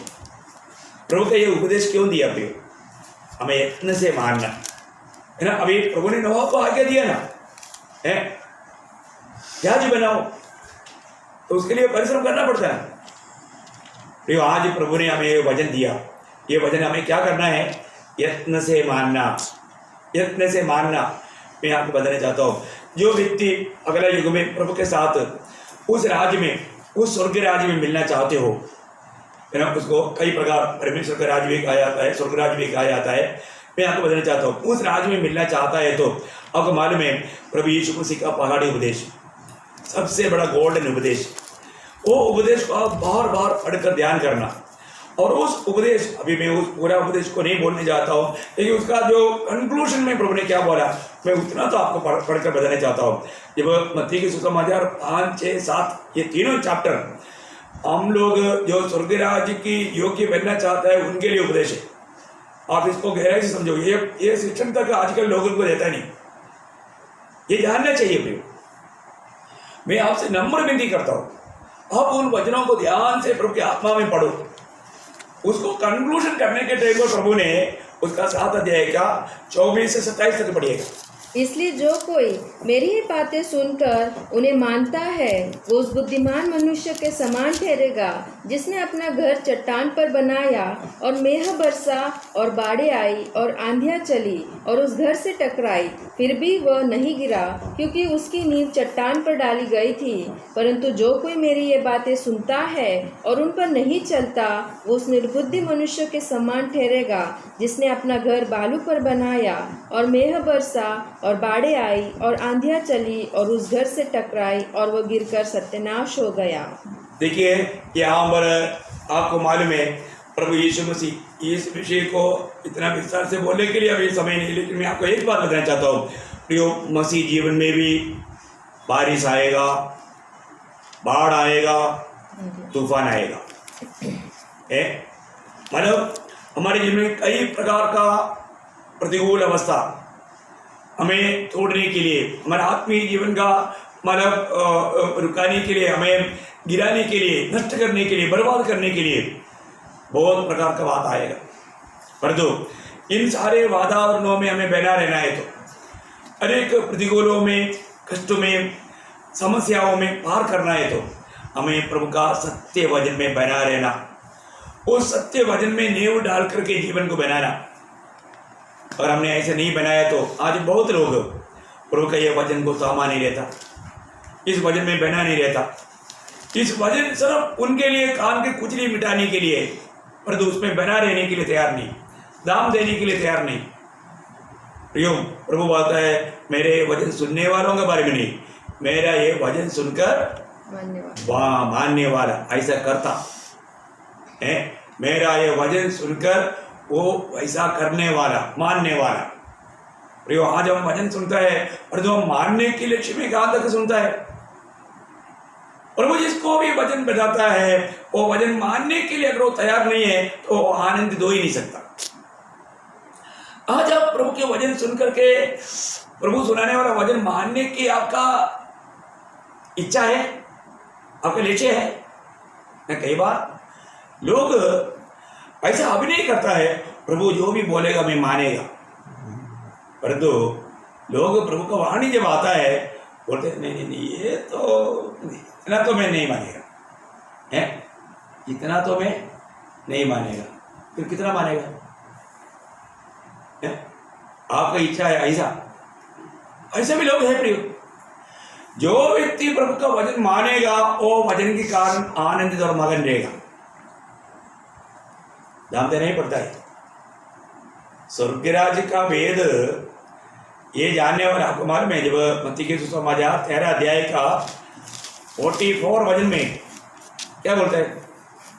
प्रभु का यह उपदेश क्यों दिया? प्रिय, हमें यत्न से मानना है ना। अभी प्रभु ने नोह को आज्ञा दिया ना, है जहाज बनाओ, तो उसके लिए परिश्रम करना पड़ता है। प्रिय, आज प्रभु ने हमें ये वचन दिया, ये वचन हमें क्या करना है? यत्न से मानना, यत्न से मानना। मैं आपको बताना चाहता हूँ, जो व्यक्ति अगला युग में प्रभु के साथ उस राज्य में, उस स्वर्ग राज्य में मिलना चाहते हो, है ना, उसको कई प्रकार परमेश्वर का राज्य भी कहा जाता है, स्वर्ग राज्य भी कहा जाता है। मैं आपको बताना चाहता हूँ, उस राज में मिलना चाहता है तो आपको मालूम है प्रभु यीशु मसीह का पहाड़ी उपदेश सबसे बड़ा गोल्डन उपदेश, वो उपदेश को आप बार बार पढ़कर ध्यान करना। और उस उपदेश, अभी मैं उस पूरा उपदेश को नहीं बोलने जाता हूँ, लेकिन उसका जो कंक्लूजन में प्रभु ने क्या बोला मैं उतना तो आपको पढ़कर बताना चाहता हूँ। जब मत्ती के सुसमाचार 5, 6, 7 ये तीनों चैप्टर हम लोग जो स्वर्ग राज्य की योग्य बनना चाहता है उनके लिए उपदेश है। आप इसको गहराई से समझो, ये शिक्षण तक आजकल लोगों को देता नहीं, ये जानना चाहिए प्रियो। मैं आपसे नम्र विनती करता हूँ, आप उन वचनों को ध्यान से प्रभु की आत्मा में पढ़ो। उसको कंक्लूजन करने के टाइम पर प्रभु ने उसका 7 अध्याय का 24 से 27 तक पढ़िएगा। इसलिए जो कोई मेरी ये बातें सुनकर उन्हें मानता है वो उस बुद्धिमान मनुष्य के समान ठहरेगा जिसने अपना घर चट्टान पर बनाया और मेह बरसा और बाढ़ें आई और आंधियां चली और उस घर से टकराई, फिर भी वह नहीं गिरा क्योंकि उसकी नींव चट्टान पर डाली गई थी। परंतु जो कोई मेरी ये बातें सुनता है और उन पर नहीं चलता वो उस निर्बुद्धि मनुष्य के समान ठहरेगा जिसने अपना घर बालू पर बनाया और मेह बरसा और बाढ़ें आई और आंधियां चली और उस घर से टकराई और वह गिरकर सत्यानाश हो गया। देखिए यहाँ पर आपको मालूम है प्रभु यीशु मसीह इस विषय को इतना विस्तार से बोलने के लिए अभी समय नहीं, लेकिन मैं आपको एक बात बताना चाहता हूँ प्रियो, मसीह जीवन में भी बारिश आएगा, बाढ़ आएगा, तूफान आएगा, मतलब हमारे जीवन में कई प्रकार का प्रतिकूल अवस्था हमें तोड़ने के लिए, हमारे आत्मीय जीवन का मतलब रुकाने के लिए, हमें गिराने के लिए, नष्ट करने के लिए, बर्बाद करने के लिए बहुत प्रकार का बात आएगा। परंतु इन सारे वातावरणों में हमें बना रहना है तो अनेक प्रतिकूलों में, कष्टों में, समस्याओं में पार करना है तो हमें प्रभु का सत्य वचन में बना रहना, उस सत्य वचन में नींव डाल करके जीवन को बनाना। और हमने ऐसे नहीं बनाया तो आज बहुत लोग प्रभु का ये वचन को सामा नहीं रहता, इस वचन में बना नहीं रहता। इस वचन सिर्फ उनके लिए कान की कुचली मिटाने के लिए, परंतु उसमें बना रहने के लिए तैयार नहीं, दाम देने के लिए तैयार नहीं। प्रियो, प्रभु बोलता है मेरे वचन सुनने वालों के बारे में नहीं, मेरा ये वचन सुनकर मानने वाला ऐसा करता है, मेरा ये वचन सुनकर वो ऐसा करने वाला, मानने वाला। प्रियो, आज हम वचन सुनता है और जो हम मानने के लक्ष्य में कहाँ तक सुनता है, और वो जिसको भी वचन बताता है वो वचन मानने के लिए अगर वो तैयार नहीं है तो वो आनंद दो ही नहीं सकता। आज आप प्रभु के वचन सुन करके प्रभु सुनाने वाला वचन मानने की आपका इच्छा है, आपका लक्ष्य है ना? कई बार लोग ऐसा अभिनय करता है, प्रभु जो भी बोलेगा मैं मानेगा, परंतु लोग प्रभु का वाणी जब आता है बोलते नहीं, ये तो इतना तो मैं नहीं मानेगा, है इतना तो मैं नहीं मानेगा, फिर कितना मानेगा? है? आपका इच्छा है ऐसा भी लोग हैं प्रियो। जो व्यक्ति प्रभु का वचन मानेगा वो वचन के कारण आनंदित और मगन रहेगा, दाम देना ही पड़ता है। स्वर्ग राज्य का वेद ये जानने वाला आपको मालूम है, जब मत्ती के सुसमाचार 13 अध्याय का 44 वचन में क्या बोलता है?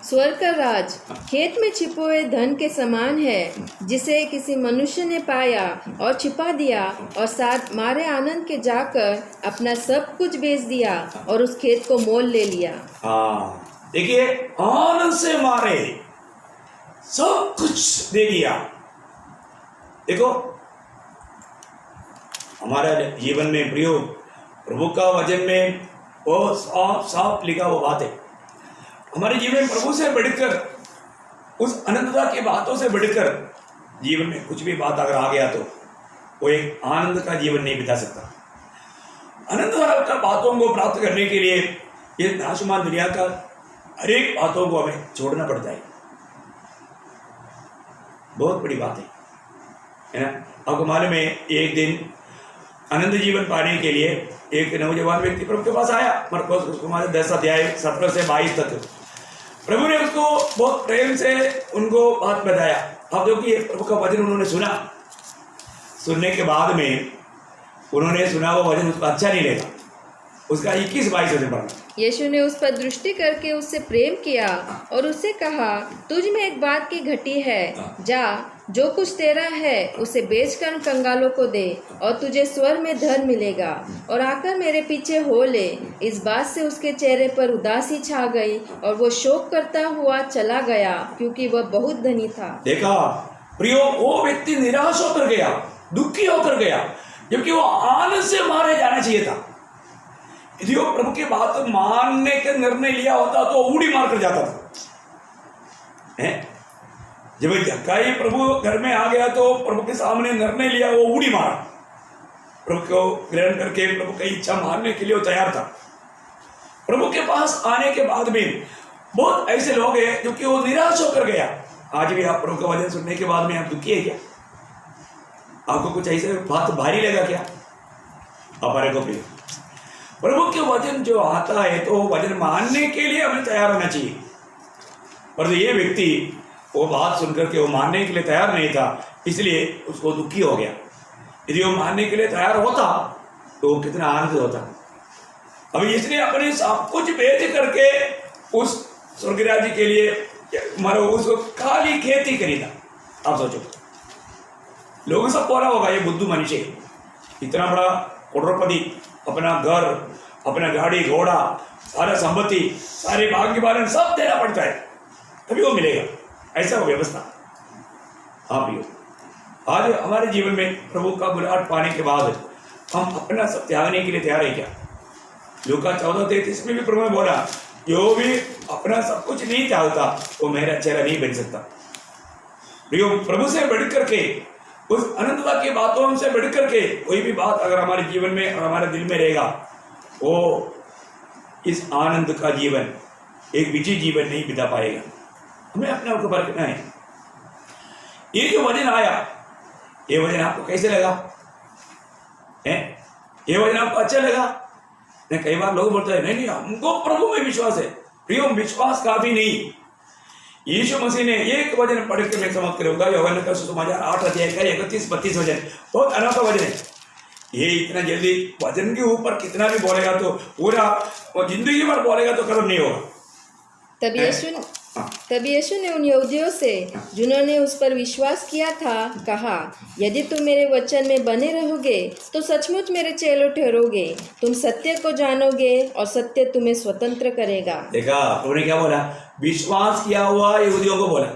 स्वर्ग का राज खेत में छिपे हुए धन के समान है, जिसे किसी मनुष्य ने पाया और छिपा दिया और साथ मारे आनंद के जाकर अपना सब कुछ बेच दिया और उस खेत को मोल ले लिया। हाँ, देखिए, आनंद से मारे सब कुछ दे दिया। देखो, हमारा जीवन में प्रियो प्रभु का वचन में वो साफ साफ लिखा वो बात है। हमारे जीवन में प्रभु से बढ़कर, उस अनंतता की बातों से बढ़कर जीवन में कुछ भी बात अगर आ गया तो वो एक आनंद का जीवन नहीं बिता सकता। अनंतता का बातों को प्राप्त करने के लिए ये नाशमान दुनिया का हर एक बातों को हमें छोड़ना पड़ता है। बहुत बड़ी बात है ना? आपको मालूम है, एक दिन आनंद जीवन पाने के लिए एक नौजवान व्यक्ति प्रभु के पास आया। मरकुस उसको 10 अध्याय 17 से 22 तक प्रभु ने उसको बहुत प्रेम से उनको बात बताया। अब जो कि प्रभु का वचन उन्होंने सुना, सुनने के बाद में उन्होंने सुना वो वचन उसको अच्छा नहीं लगा। उसका 21-22 वचन पढ़ना। यीशु ने उस पर दृष्टि करके उससे प्रेम किया और उससे कहा, तुझ में एक बात की घटी है, जा जो कुछ तेरा है उसे बेचकर कंगालों को दे और तुझे स्वर्ग में धन मिलेगा, और आकर मेरे पीछे हो ले। इस बात से उसके चेहरे पर उदासी छा गई और वो शोक करता हुआ चला गया, क्योंकि वह बहुत धनी था। देखा प्रियो, वो व्यक्ति निराश होकर गया, दुखी होकर गया, जबकि वो आनंद से मारे जाना चाहिए था। यदि वो प्रभु की बात मानने का निर्णय लिया होता तो उड़ी मार कर जाता था। जब जक्काई प्रभु घर में आ गया तो प्रभु के सामने निर्णय लिया, वो उड़ी मारा। प्रभु को ग्रहण करके प्रभु की इच्छा मानने के लिए वो तैयार था। प्रभु के पास आने के बाद में बहुत ऐसे लोग हैं जो कि वो निराश होकर गया। आज भी आप प्रभु का वचन सुनने के बाद में आप दुखी है क्या? आपको कुछ ऐसे बात भारी लगा क्या? हमारे को भी प्रभु के वचन जो आता है तो वचन मानने के लिए हमें तैयार होना चाहिए। पर ये व्यक्ति वो बात सुनकर के वो मानने के लिए तैयार नहीं था, इसलिए उसको दुखी हो गया। यदि वो मानने के लिए तैयार होता तो वो कितना आनंद होता। अभी इसने अपने सब कुछ बेच करके उस स्वर्गराज के लिए मारो उसको खाली खेती खरीदा। आप सोचो, लोगों सब बोला होगा ये बुद्धू मनुष्य, इतना बड़ा करोड़पति, अपना घर, अपना गाड़ी घोड़ा, सारा संपत्ति, सारे भाग के बारे में सब देना पड़ता है तभी वो मिलेगा। ऐसा वो व्यवस्था। हाँ प्रियो, आज हमारे जीवन में प्रभु का बुलाहट पाने के बाद हम अपना सब त्यागने के लिए तैयार है क्या? लूका 14:33 में भी प्रभु ने बोला, जो भी अपना सब कुछ नहीं त्यागता वो मेरा चेहरा नहीं बन सकता। प्रियो, प्रभु से बढ़ करके, उस अनंतता की बातों से बढ़ करके कोई भी बात अगर हमारे जीवन में और हमारे दिल में रहेगा, वो इस आनंद का जीवन, एक विजय जीवन नहीं बिता पाएगा। हमें अपने आप को परखना है। ये जो वचन आया, ये वचन आपको कैसे लगा? ये वचन आपको अच्छा लगा? नहीं, कई बार लोग बोलते हैं नहीं हमको प्रभु में विश्वास है। प्रियो, विश्वास काफी नहीं। यीशु मसीह ने एक वचन पढ़ के मैं समाप्त करूंगा, यूहन्ना का सुसमाचार 8:31-32 वचन, बहुत अनोखा वचन है। ये इतना जल्दी वचन के ऊपर कितना भी बोलेगा तो पूरा वो जिंदगी भर बोलेगा तो खत्म नहीं होगा। तब यीशु ने उन यहूदियों से जिन्होंने उस पर विश्वास किया था कहा, यदि तुम मेरे वचन में बने रहोगे तो सचमुच मेरे चेलों ठहरोगे। तुम सत्य को जानोगे और सत्य तुम्हें स्वतंत्र करेगा। देखा उन्होंने क्या बोला? विश्वास किया हुआ यहूदियों को बोला,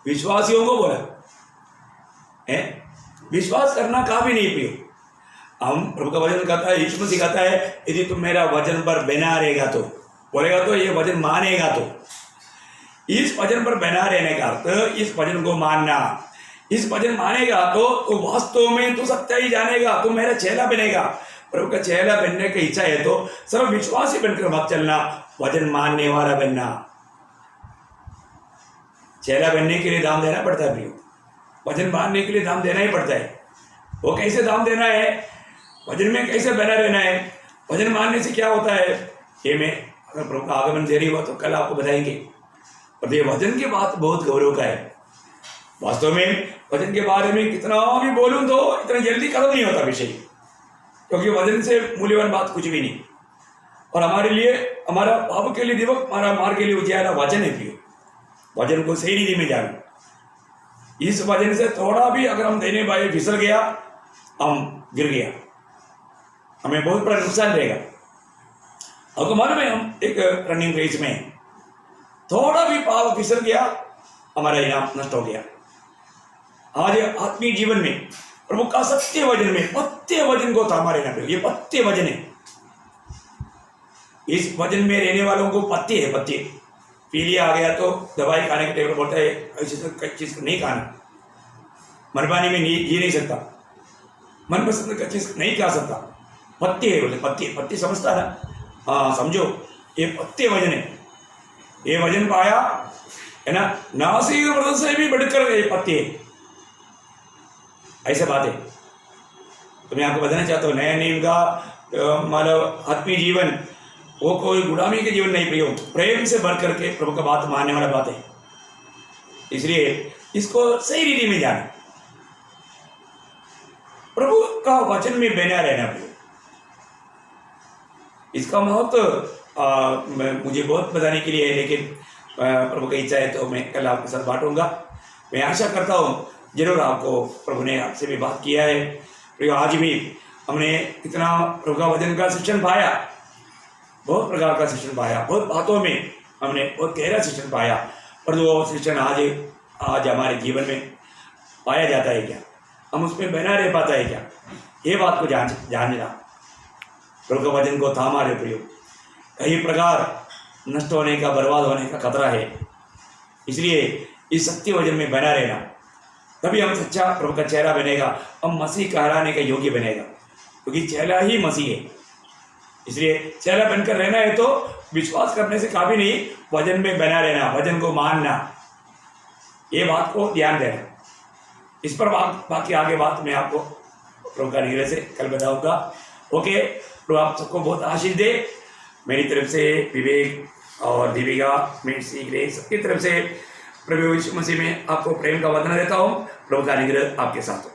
विश्वासियों को बोला। विश्वास करना काफी नहीं प्रियो। हम प्रभु का वचन कहता है, यीशु मसीह कहता है, यदि तुम मेरा वचन पर बना रहेगा तो, बोलेगा तो, ये वचन मानेगा तो। इस वचन पर बना रहने का अर्थ इस वचन को मानना। इस वचन मानेगा तो वास्तव में तू सत्य ही जानेगा, तू मेरा चेला बनेगा। प्रभु का चेला बनने की इच्छा है तो सर्व विश्वासी बनकर मत चलना, वचन मानने वाला बनना। चेला बनने के लिए दाम देना पड़ता है प्रियो, वचन मानने के लिए दाम देना ही पड़ता है। वो कैसे दाम देना है, वचन में कैसे बना रहना है, वचन मानने से क्या होता है, ये मैं अगर प्रभु का आगमन देरी हुआ तो कल आपको बताएंगे। और ये वचन की बात बहुत गौरव का है। वास्तव में वचन के बारे में कितना भी बोलूं तो इतना जल्दी खत्म नहीं होता विषय, क्योंकि वचन से मूल्यवान बात कुछ भी नहीं। और हमारे लिए, हमारा पाप के लिए दीपक, हमारा मार्ग के लिए उजियारा वचन है प्रियो। वचन को सही रीति में जानो। इस वचन से थोड़ा भी अगर हम देने वाले फिसल गया, हम गिर गया, हमें बहुत बड़ा नुकसान रहेगा। आपको मालूम है, हम एक रनिंग रेस में थोड़ा भी पाव फिसल गया, हमारा इनाम नष्ट हो गया। आज आत्मीय जीवन में प्रभु का सत्य वचन में पत्ते वचन को थामा रहना पड़ेगा। ये पत्ते वचन है, इस वचन में रहने वालों को पत्ते है, पत्ते। पीलिया आ गया तो दवाई खाने के टेबल बोलता है ऐसी तो चीज नहीं खाना, मनमानी में जी नहीं सकता, मनपसंद का चीज नहीं खा सकता। पत्ते है बोले, पत्ते, पत्ते समझता ना? हाँ समझो, ये पत्ते वजन है। ये वजन पाया है ना, नासिक व्रत से भी बढ़कर ये पत्ते, ऐसे बात है। तो मैं आपको बताना चाहता हूँ, नया नियम का मतलब आत्मीय जीवन वो कोई गुलामी के जीवन नहीं प्रियो, प्रेम से भर करके प्रभु का बात मानने वाला बात है। इसलिए इसको सही रीति में जाना। प्रभु का वचन में बना रहना प्रिय। इसका महत्व मुझे बहुत बताने के लिए है, लेकिन प्रभु की इच्छा है तो मैं कल आपके साथ बांटूंगा। मैं आशा करता हूँ जरूर आपको प्रभु ने आपसे भी बात किया है। प्रिय, आज भी हमने इतना प्रभु का वचन का शिक्षण पाया, बहुत प्रकार का शिक्षण पाया, बहुत बातों में हमने बहुत गहरा शिक्षण पाया, पर वो शिक्षण आज हमारे जीवन में पाया जाता है क्या? हम उसमें बना रह पाता है क्या? ये बात को जानना, प्रभु का वचन को थामा रहे प्रियो। कई प्रकार नष्ट होने का, बर्बाद होने का खतरा है, इसलिए इस सत्य वचन में बना रहना, तभी हम सच्चा प्रभु का चेहरा बनेगा, हम मसीह कहलाने का योग्य बनेगा, क्योंकि चेहरा ही मसीह है। इसलिए चेहरा बनकर रहना है तो विश्वास करने से काफी नहीं, वचन में बना रहना, वचन को मानना, ये बात को ध्यान देना। इस पर बाकी आगे बात मैं आपको प्रभु का निग्रह से कल बताऊंगा। ओके, प्रभु आप सबको बहुत आशीष दे। मेरी तरफ से विवेक और दीपिका, मेरी ग्रेस, सबकी तरफ से प्रभु यीशु मसीह में आपको प्रेम का वंदना देता हूँ। प्रभु का निग्रह आपके साथ हो।